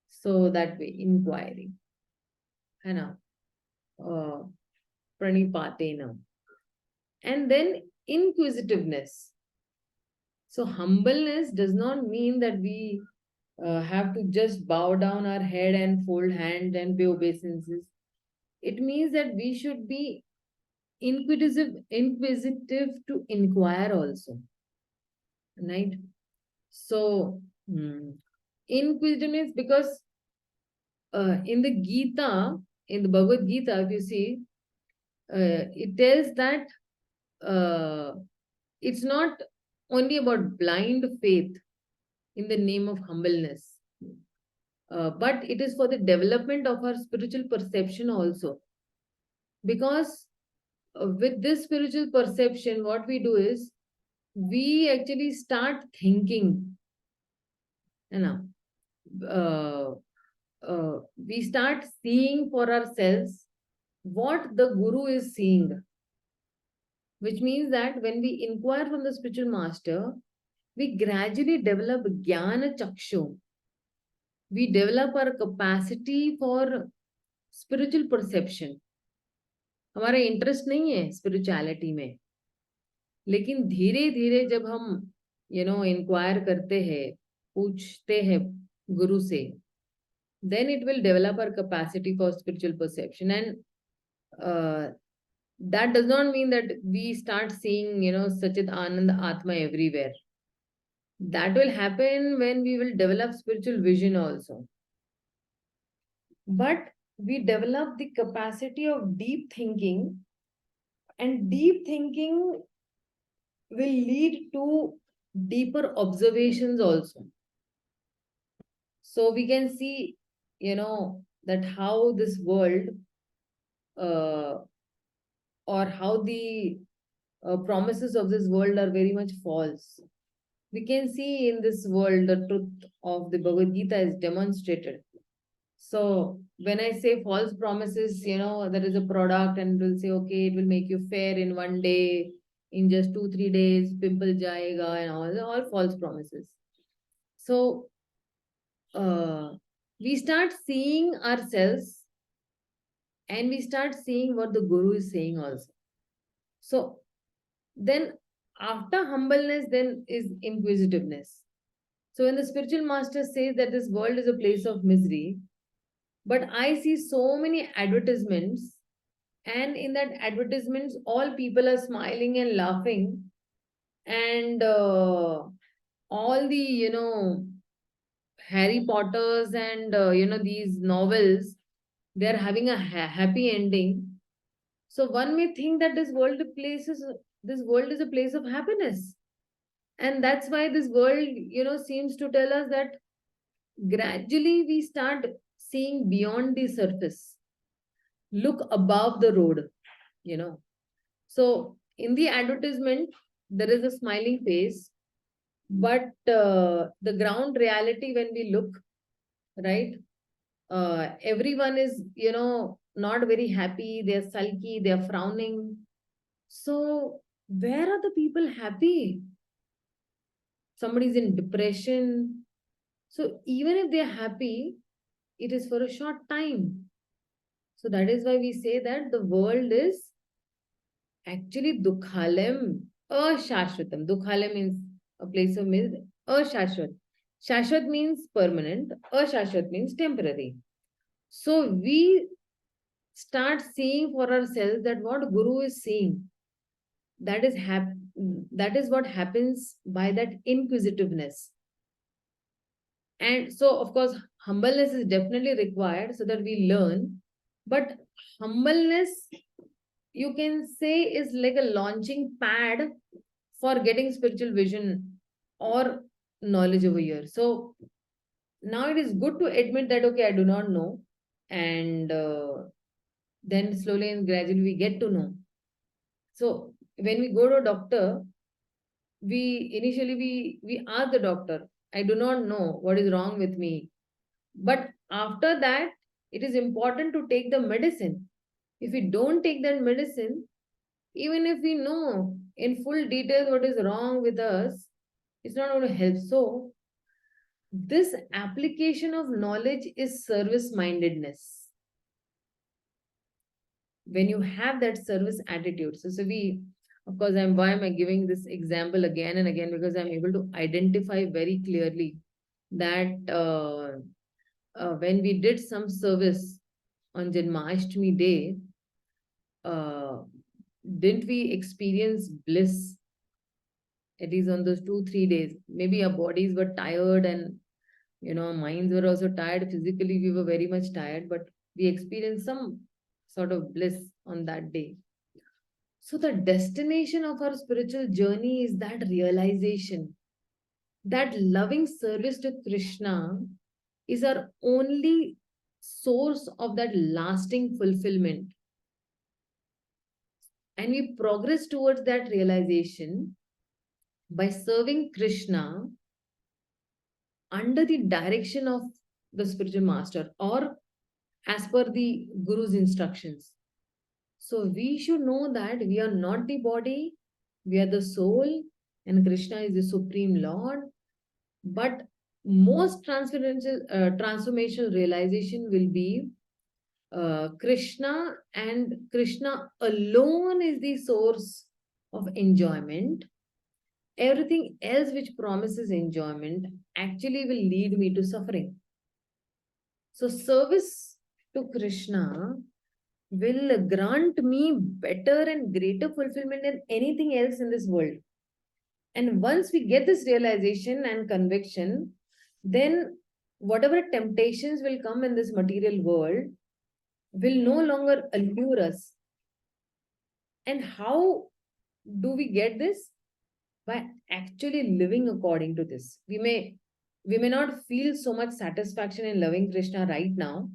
So that way, inquiring. Hana. Pranipatena. And then inquisitiveness. So humbleness does not mean that we have to just bow down our head and fold hands and pay obeisances. It means that we should be inquisitive to inquire also. Right? So, inquisitiveness, because in the Gita, in the Bhagavad Gita, if you see, it tells that it's not only about blind faith in the name of humbleness, but it is for the development of our spiritual perception also. Because with this spiritual perception, what we do is, we actually start thinking, we start seeing for ourselves what the Guru is seeing. Which means that when we inquire from the spiritual master, we gradually develop Jnana Chakshu. We develop our capacity for spiritual perception. हमारा interest नहीं है spirituality में, लेकिन धीरे धीरे जब हम inquire करते हैं, पूछते हैं गुरु से, then it will develop our capacity for spiritual perception. And that does not mean that we start seeing, Sachit Anand Atma everywhere. That will happen when we will develop spiritual vision also. But we develop the capacity of deep thinking, and deep thinking will lead to deeper observations also. So we can see, that how this world or how the promises of this world are very much false. We can see in this world the truth of the Bhagavad Gita is demonstrated. So when I say false promises, there is a product and it will say, okay, it will make you fair in one day, in just 2-3 days, pimple jayega, and all false promises. So we start seeing ourselves and we start seeing what the Guru is saying also. So then after humbleness, then is inquisitiveness. So when the spiritual master says that this world is a place of misery, but I see so many advertisements, and in that advertisements, all people are smiling and laughing, and all the, Harry Potters and, these novels, they are having a happy ending. So one may think that this world is a place of happiness. And that's why this world, seems to tell us that gradually we start seeing beyond the surface. Look above the road, So in the advertisement, there is a smiling face. But the ground reality, when we look, right, everyone is, not very happy. They're sulky, they're frowning. So where are the people happy? Somebody's in depression. So even if they're happy, it is for a short time. So that is why we say that the world is actually dukhalem ashashvatam. Dukhalem means a place of misery. Ashashvat. Shashvat means permanent. Ashashvat means temporary. So we start seeing for ourselves that what Guru is seeing, that is that is what happens by that inquisitiveness. And so, of course, humbleness is definitely required so that we learn. But humbleness, you can say, is like a launching pad for getting spiritual vision or knowledge over here. So now it is good to admit that, okay, I do not know. And then slowly and gradually we get to know. So when we go to a doctor, we ask the doctor, I do not know what is wrong with me. But after that, it is important to take the medicine. If we don't take that medicine, even if we know in full detail what is wrong with us, it's not going to help. So this application of knowledge is service mindedness. When you have that service attitude. So we, of course, why am I giving this example again and again? Because I'm able to identify very clearly that when we did some service on Janmashtami day, didn't we experience bliss? At least on those 2-3 days. Maybe our bodies were tired and our minds were also tired. Physically, we were very much tired, but we experienced some sort of bliss on that day. So the destination of our spiritual journey is that realization that loving service to Krishna is our only source of that lasting fulfillment. And we progress towards that realization by serving Krishna under the direction of the spiritual master or as per the Guru's instructions. So we should know that we are not the body, we are the soul, and Krishna is the Supreme Lord. But most transformational realization will be Krishna, and Krishna alone is the source of enjoyment. Everything else which promises enjoyment actually will lead me to suffering. So service to Krishna will grant me better and greater fulfillment than anything else in this world. And once we get this realization and conviction, then whatever temptations will come in this material world will no longer allure us. And how do we get this? By actually living according to this. We may not feel so much satisfaction in loving Krishna right now,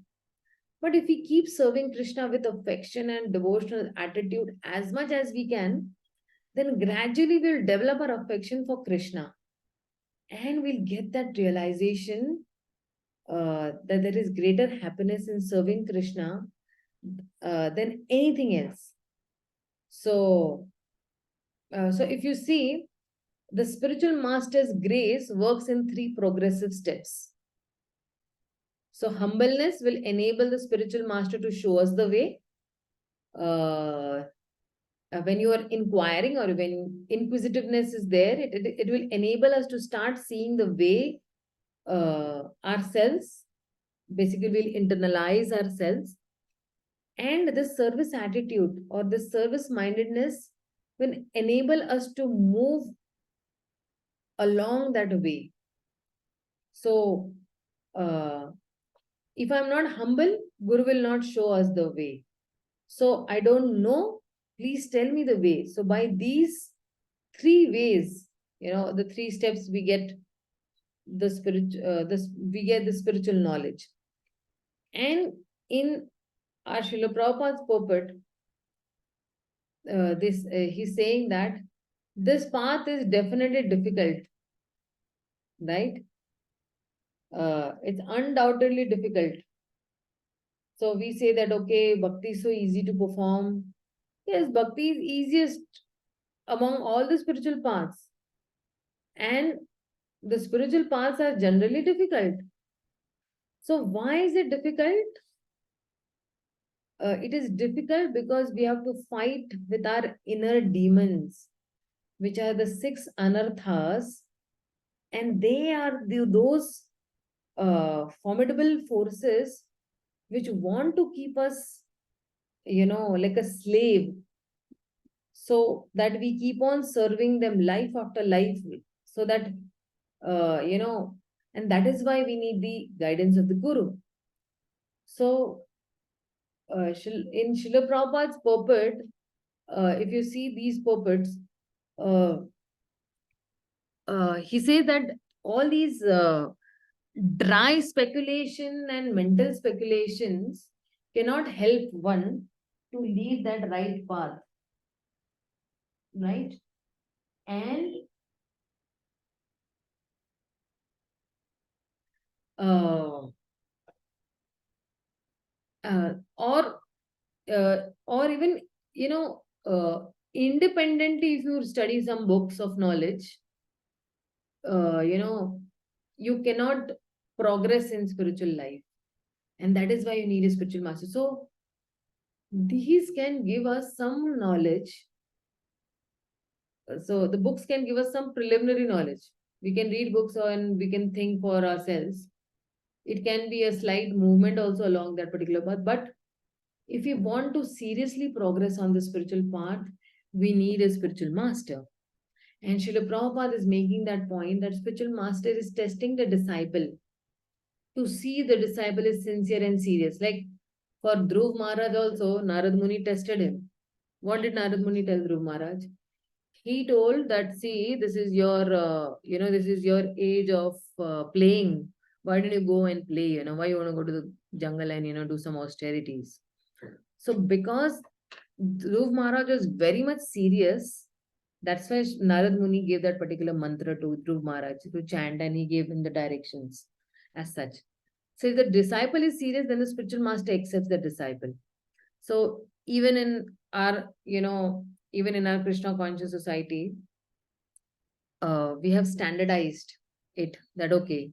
but if we keep serving Krishna with affection and devotional attitude as much as we can, then gradually we'll develop our affection for Krishna. And we'll get that realization that there is greater happiness in serving Krishna than anything else. So if you see, the spiritual master's grace works in 3 progressive steps. So humbleness will enable the spiritual master to show us the way. When you are inquiring or when inquisitiveness is there, it will enable us to start seeing the way ourselves. Basically, we'll internalize ourselves. And this service attitude or this service mindedness will enable us to move along that way. So, if I'm not humble, Guru will not show us the way. So, I don't know, please tell me the way. So, by these 3 ways, the 3 steps, we get the spiritual knowledge. And in our Srila Prabhupada's purport, he's saying that this path is definitely difficult. right? It's undoubtedly difficult. So we say that, okay, bhakti is so easy to perform. Yes, bhakti is easiest among all the spiritual paths. And the spiritual paths are generally difficult. So why is it difficult? It is difficult because we have to fight with our inner demons, which are the 6 anarthas, and they are those formidable forces which want to keep us, like a slave, so that we keep on serving them life after life, so that, and that is why we need the guidance of the Guru. So, in Srila Prabhupada's purport, if you see these purports, he says that all these dry speculation and mental speculations cannot help one to lead that right path, right? And uh, uh, or or even, independently, if you study some books of knowledge, you cannot progress in spiritual life, and that is why you need a spiritual master. So these can give us some knowledge. So the books can give us some preliminary knowledge. We can read books and we can think for ourselves. It can be a slight movement also along that particular path. But if we want to seriously progress on the spiritual path, we need a spiritual master. And Srila Prabhupada is making that point that spiritual master is testing the disciple to see the disciple is sincere and serious. Like for Dhruv Maharaj also, Narad Muni tested him. What did Narad Muni tell Dhruv Maharaj? He told that, see, this is your, this is your age of playing. Why don't you go and play? Why you want to go to the jungle and, do some austerities? So because Dhruv Maharaj was very much serious, that's why Narad Muni gave that particular mantra to Dhruv Maharaj to chant, and he gave him the directions as such. So if the disciple is serious, then the spiritual master accepts the disciple. So even in our, even in our Krishna conscious society, we have standardized it that, okay,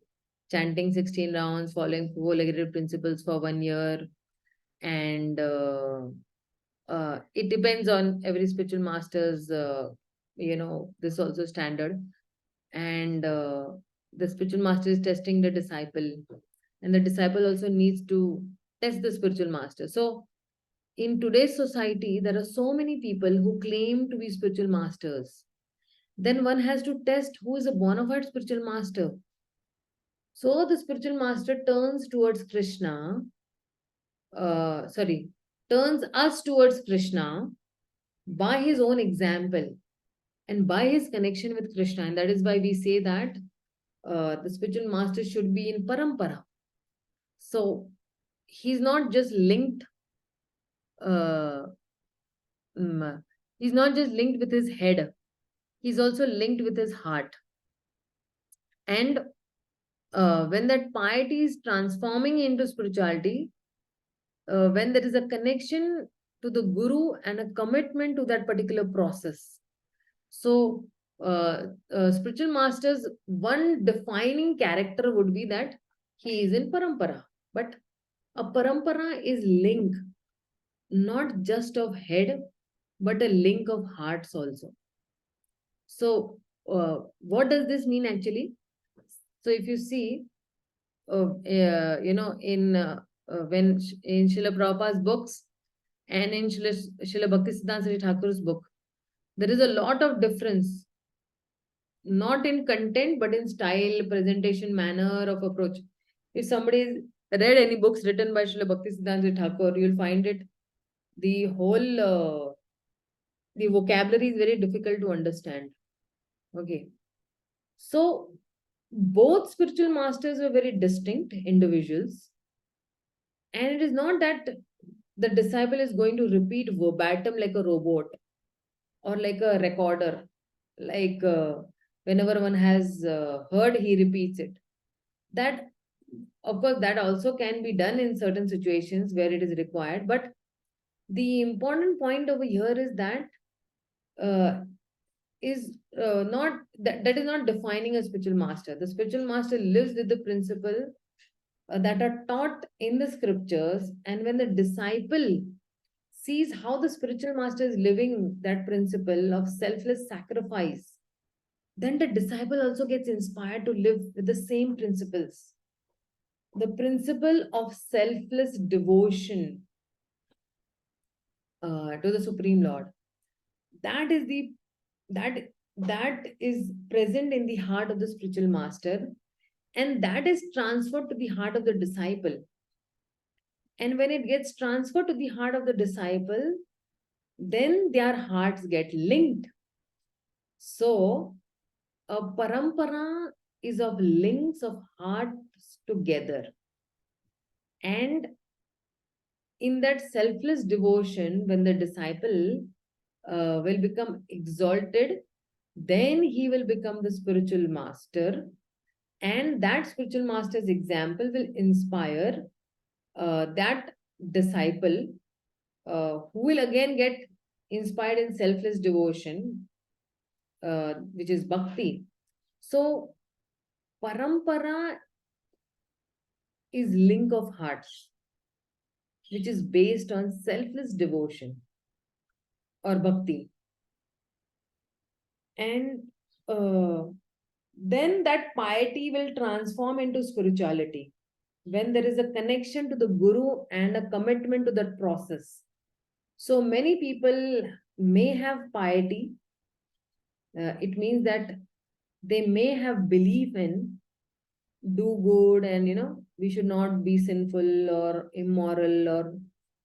chanting 16 rounds, following four-legged principles for 1 year, and it depends on every spiritual master's, this also standard. And the spiritual master is testing the disciple, and the disciple also needs to test the spiritual master. So in today's society, there are so many people who claim to be spiritual masters. Then one has to test who is a bona fide spiritual master. So the spiritual master turns towards Krishna, turns us towards Krishna by his own example and by his connection with Krishna. And that is why we say that the spiritual master should be in parampara. So he's not just linked, uh, he's not just linked with his head, he's also linked with his heart. And when that piety is transforming into spirituality, when there is a connection to the Guru and a commitment to that particular process. So, spiritual master's one defining character would be that he is in parampara. But a parampara is link, not just of head, but a link of hearts also. So, what does this mean actually? So, if you see, when in Srila Prabhupada's books and in Srila Bhaktisiddhanta Sri Thakur's book, there is a lot of difference, not in content, but in style, presentation, manner of approach. If somebody read any books written by Srila Bhaktisiddhanta Sri Thakur, you'll find it, the whole, the vocabulary is very difficult to understand. Okay. So, both spiritual masters were very distinct individuals. And it is not that the disciple is going to repeat verbatim like a robot or like a recorder, like Whenever one has heard, he repeats it. That, of course, that also can be done in certain situations where it is required. But the important point over here is that uh, not that is not defining a spiritual master. The spiritual master lives with the principle that are taught in the scriptures, and when the disciple sees how the spiritual master is living that principle of selfless sacrifice, then the disciple also gets inspired to live with the same principles. The principle of selfless devotion to the Supreme Lord, that is the that is present in the heart of the spiritual master, and that is transferred to the heart of the disciple. And when it gets transferred to the heart of the disciple, then their hearts get linked. So a parampara is of links of hearts together. And in that selfless devotion, when the disciple will become exalted, then he will become the spiritual master. And that spiritual master's example will inspire that disciple, who will again get inspired in selfless devotion, which is bhakti. So, parampara is link of hearts, which is based on selfless devotion or bhakti. And then that piety will transform into spirituality when there is a connection to the Guru and a commitment to that process. So many people may have piety. It means that they may have belief in do good, and we should not be sinful or immoral or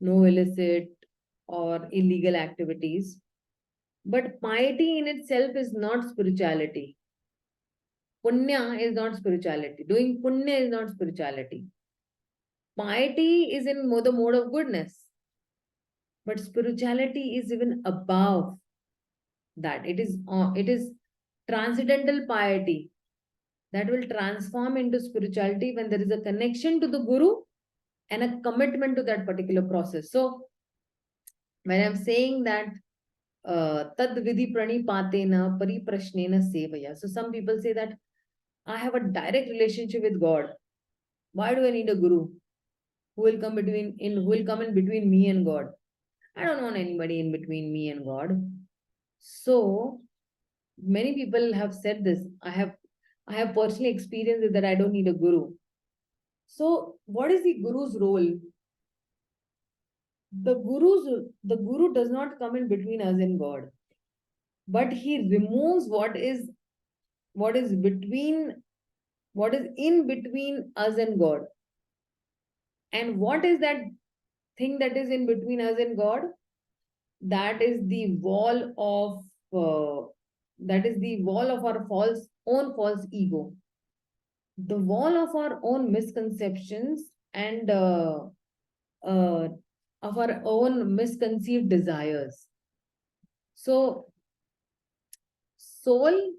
no illicit or illegal activities. But piety in itself is not spirituality. Punya is not spirituality. Doing punya is not spirituality. Piety is in the mode of goodness. But spirituality is even above that. It is transcendental piety that will transform into spirituality when there is a connection to the Guru and a commitment to that particular process. So when I'm saying that tad vidhi pranipatena pariprashnena sevaya. So some people say that I have a direct relationship with God. Why do I need a guru who will come in between me and God? I don't want anybody in between me and God. So many people have said this. I have personally experienced it, that I don't need a guru. So what is the guru's role? The guru does not come in between us and God, but he removes what is in between us and God. And what is that thing that is in between us and God? That is the wall of our own false ego, the wall of our own misconceptions, and of our own misconceived desires. So soul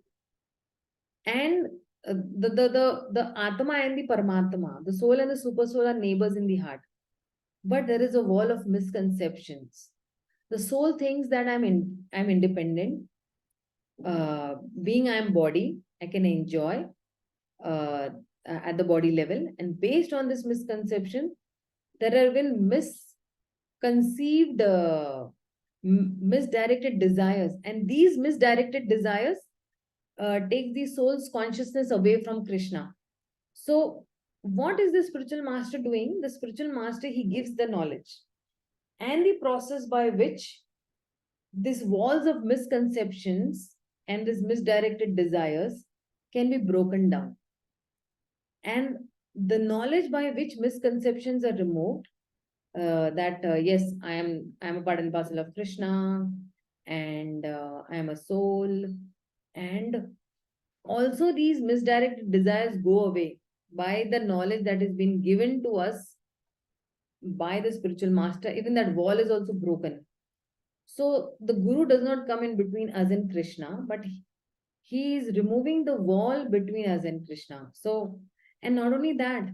and the Atma and the Paramatma, the soul and the super soul are neighbors in the heart. But there is a wall of misconceptions. The soul thinks that I'm independent. Being I'm body, I can enjoy at the body level. And based on this misconception, there have been misconceived, misdirected desires. And these misdirected desires take the soul's consciousness away from Krishna. So what is the spiritual master doing? The spiritual master, he gives the knowledge and the process by which these walls of misconceptions and these misdirected desires can be broken down. And the knowledge by which misconceptions are removed, that yes, I am a part and parcel of Krishna, and I am a soul, and also these misdirected desires go away by the knowledge that is being given to us by the spiritual master. Even that wall is also broken. So the guru does not come in between us and Krishna, but He is removing the wall between us and Krishna. So, and not only that,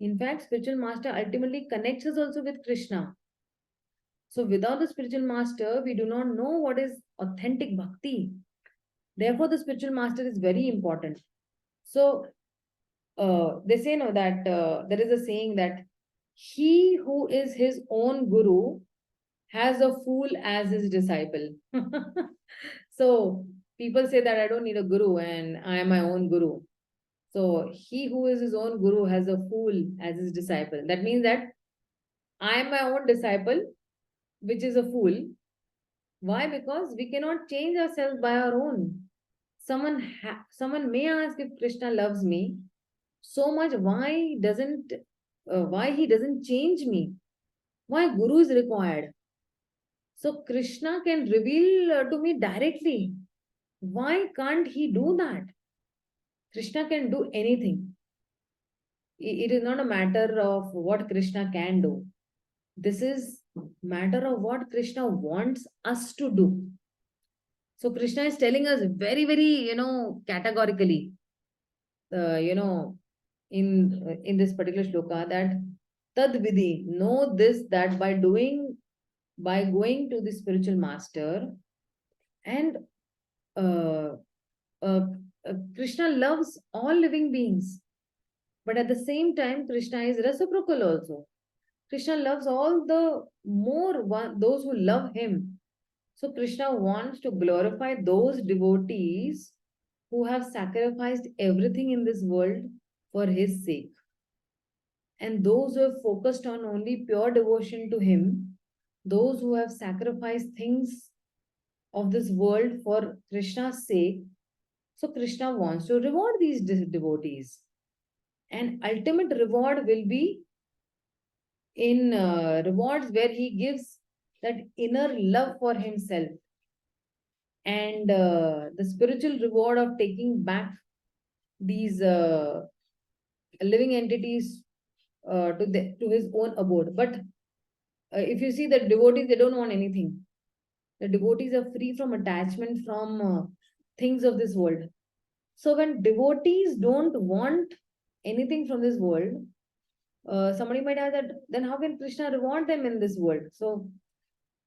in fact, spiritual master ultimately connects us also with Krishna. So, without the spiritual master, we do not know what is authentic bhakti. Therefore, the spiritual master is very important. So, they say no that there is a saying that he who is his own guru has a fool as his disciple. So people say that I don't need a guru and I am my own guru. So he who is his own guru has a fool as his disciple. That means that I am my own disciple, which is a fool. Why? Because we cannot change ourselves by our own. Someone may ask if Krishna loves me so much, why he doesn't change me? Why guru is required? So Krishna can reveal to me directly. Why can't he do that? Krishna can do anything. It is not a matter of what Krishna can do. This is matter of what Krishna wants us to do. So Krishna is telling us very, very, categorically, in this particular shloka that tad vidhi, know this, that by going to the spiritual master and uh, uh, Krishna loves all living beings. But at the same time, Krishna is reciprocal also. Krishna loves all the more those who love him. So Krishna wants to glorify those devotees who have sacrificed everything in this world for his sake. And those who have focused on only pure devotion to him, those who have sacrificed things of this world for Krishna's sake, so Krishna wants to reward these devotees. And ultimate reward will be in rewards where he gives that inner love for himself. And the spiritual reward of taking back these living entities to his own abode. But if you see the devotees, they don't want anything. The devotees are free from attachment from things of this world. So when devotees don't want anything from this world, somebody might ask that then how can Krishna reward them in this world? So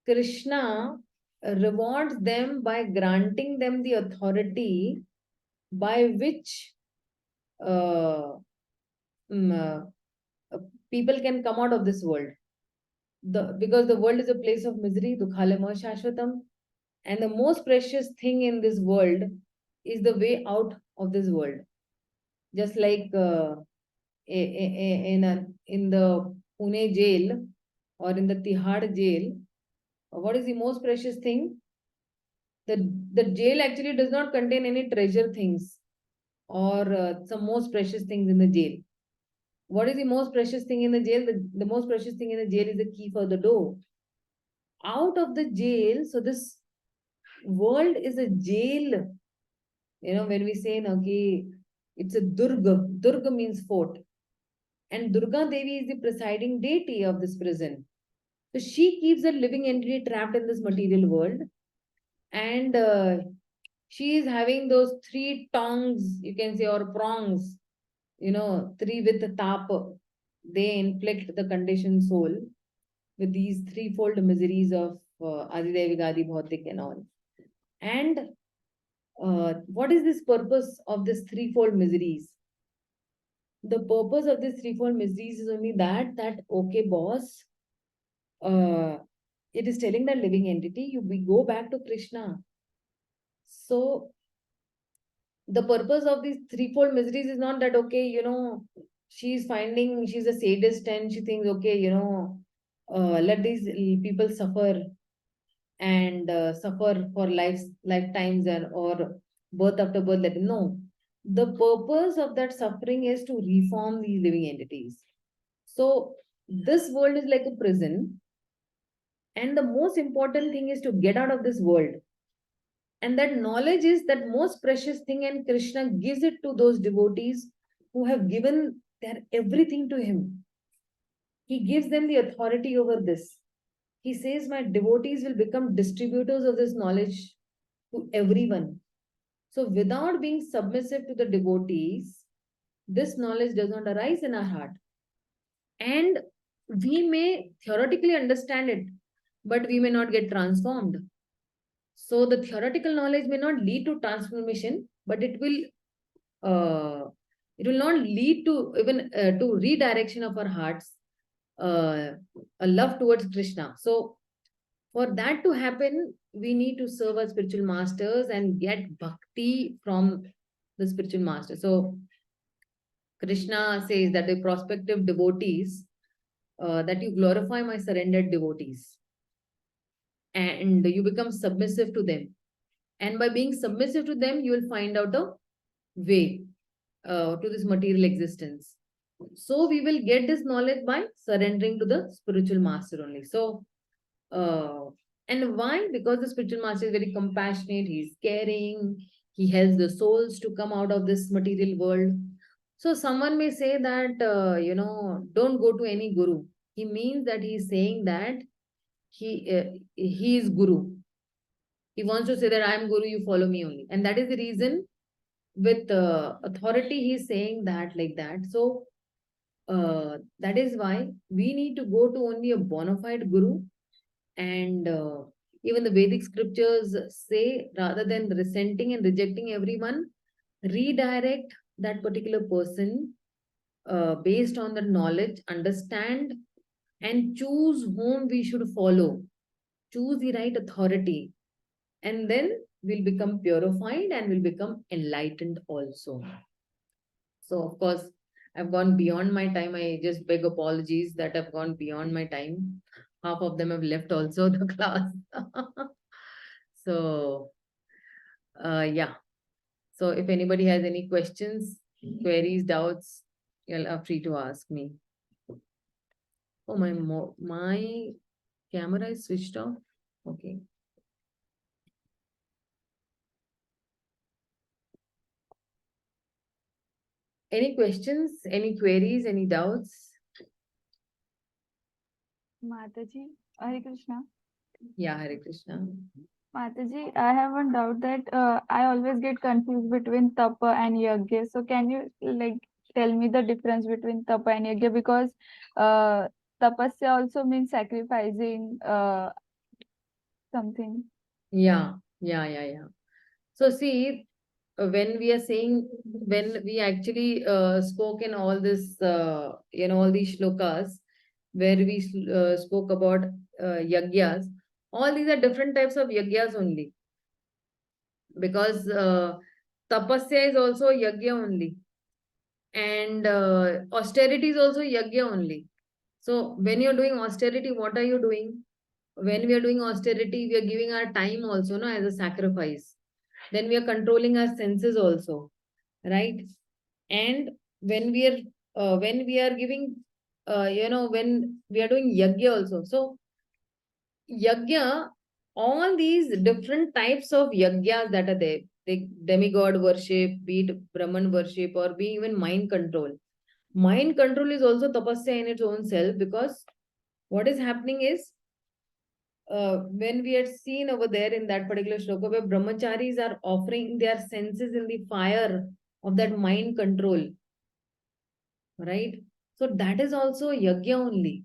Krishna rewards them by granting them the authority by which uh, mm, people can come out of this world. Because the world is a place of misery, dukhalama shashvatam, and the most precious thing in this world is the way out of this world. Just like in the Pune jail or in the Tihad jail, what is the most precious thing? The jail actually does not contain any treasure things or some most precious things in the jail. What is the most precious thing in the jail? The most precious thing in the jail is the key for the door. Out of the jail, so this world is a jail. When we say, okay, it's a Durga. Durga means fort. And Durga Devi is the presiding deity of this prison. So she keeps a living entity trapped in this material world. And she is having those three tongues, you can say, or prongs, three with the tap. They inflict the conditioned soul with these threefold miseries of Adidevi Gadi Bhautik and all. And what is this purpose of this threefold miseries? The purpose of this threefold miseries is only that okay, boss, it is telling that living entity, we go back to Krishna. So the purpose of these threefold miseries is not that, okay, she's a sadist and she thinks, okay, let these people suffer and suffer for lifetimes or birth after birth. No. The purpose of that suffering is to reform these living entities. So this world is like a prison. And the most important thing is to get out of this world. And that knowledge is that most precious thing, and Krishna gives it to those devotees who have given their everything to him. He gives them the authority over this. He says, my devotees will become distributors of this knowledge to everyone. So without being submissive to the devotees, this knowledge does not arise in our heart. And we may theoretically understand it, but we may not get transformed. So the theoretical knowledge may not lead to transformation, but it will not lead to even to redirection of our hearts, a love towards Krishna. So for that to happen, we need to serve as spiritual masters and get bhakti from the spiritual master. So Krishna says that the prospective devotees, that you glorify my surrendered devotees and you become submissive to them. And by being submissive to them, you will find out a way to this material existence. So we will get this knowledge by surrendering to the spiritual master only. So, and why? Because the spiritual master is very compassionate, he is caring, he helps the souls to come out of this material world. So someone may say that, don't go to any guru. He means that he is saying that he is guru. He wants to say that I am guru, you follow me only. And that is the reason with authority he is saying that like that. So that is why we need to go to only a bona fide guru. And even the Vedic scriptures say, rather than resenting and rejecting everyone, redirect that particular person based on the knowledge, understand, and choose whom we should follow. Choose the right authority. And then we'll become purified and will become enlightened also. So, of course, I've gone beyond my time. I just beg apologies that I've gone beyond my time. Half of them have left also the class. So, yeah. So, if anybody has any questions, queries, doubts, you're free to ask me. Oh, my camera is switched off. Okay. Any questions, any queries, any doubts? Mataji, Hare Krishna. Yeah, Hare Krishna. Mataji, I have one doubt that I always get confused between tapa and yajna. So can you tell me the difference between tapa and yajna? Because tapasya also means sacrificing something. Yeah. So see, when we are saying, when we actually spoke in all this, all these shlokas, where we spoke about yagyas, all these are different types of yagyas only. Because tapasya is also yagya only. And austerity is also yagya only. So when you're doing austerity, what are you doing? When we are doing austerity, we are giving our time also, no, as a sacrifice. Then we are controlling our senses also, right? And when we are giving, when we are doing yajna also. So yajna, all these different types of yajnas that are there, like demigod worship, be it Brahman worship, or be even mind control. Mind control is also tapasya in its own self, because what is happening is, when we had seen over there in that particular shloka, where brahmacharis are offering their senses in the fire of that mind control, right? So that is also yajna only.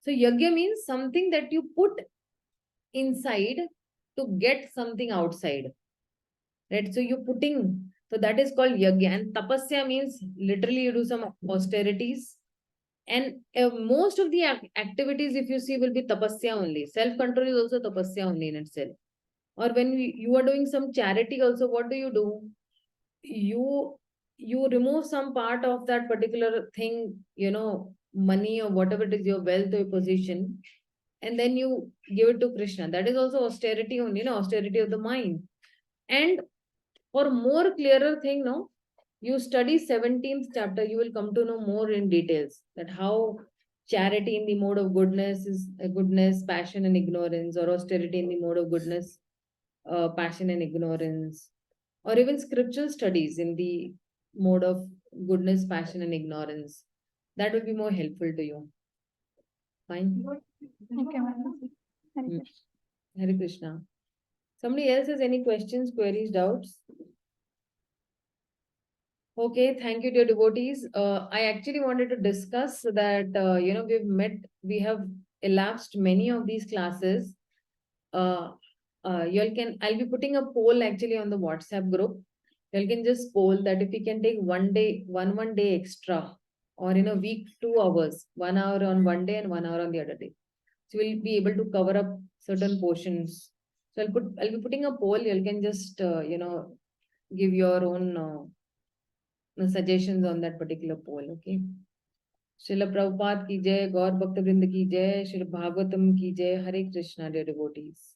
So yajna means something that you put inside to get something outside, right? So you're putting, so that is called yajna. And tapasya means literally you do some austerities. And most of the activities, if you see, will be tapasya only. Self-control is also tapasya only in itself. Or when you are doing some charity also, what do? You remove some part of that particular thing, money or whatever it is, your wealth or your position, and then you give it to Krishna. That is also austerity only, austerity of the mind. And for more clearer thing, no, you study 17th chapter, you will come to know more in details that how charity in the mode of goodness is goodness, passion and ignorance, or austerity in the mode of goodness, passion and ignorance, or even scriptural studies in the mode of goodness, passion and ignorance. That will be more helpful to you. Fine. Okay, Mataji. Hare Hmm. Krishna. Hare Krishna. Somebody else has any questions, queries, doubts? Okay, thank you, dear devotees. I actually wanted to discuss that, we have elapsed many of these classes. I'll be putting a poll actually on the WhatsApp group. You can just poll that if we can take one day extra, or in a week, 2 hours, 1 hour on one day and 1 hour on the other day. So we'll be able to cover up certain portions. So I'll be putting a poll. You can just, give your own suggestions on that particular poll. Okay. Srila Prabhupada ki jai, Gaur Bhakta Vrinda ki jai, Srila Bhagavatam ki jai, Hare Krishna, dear devotees.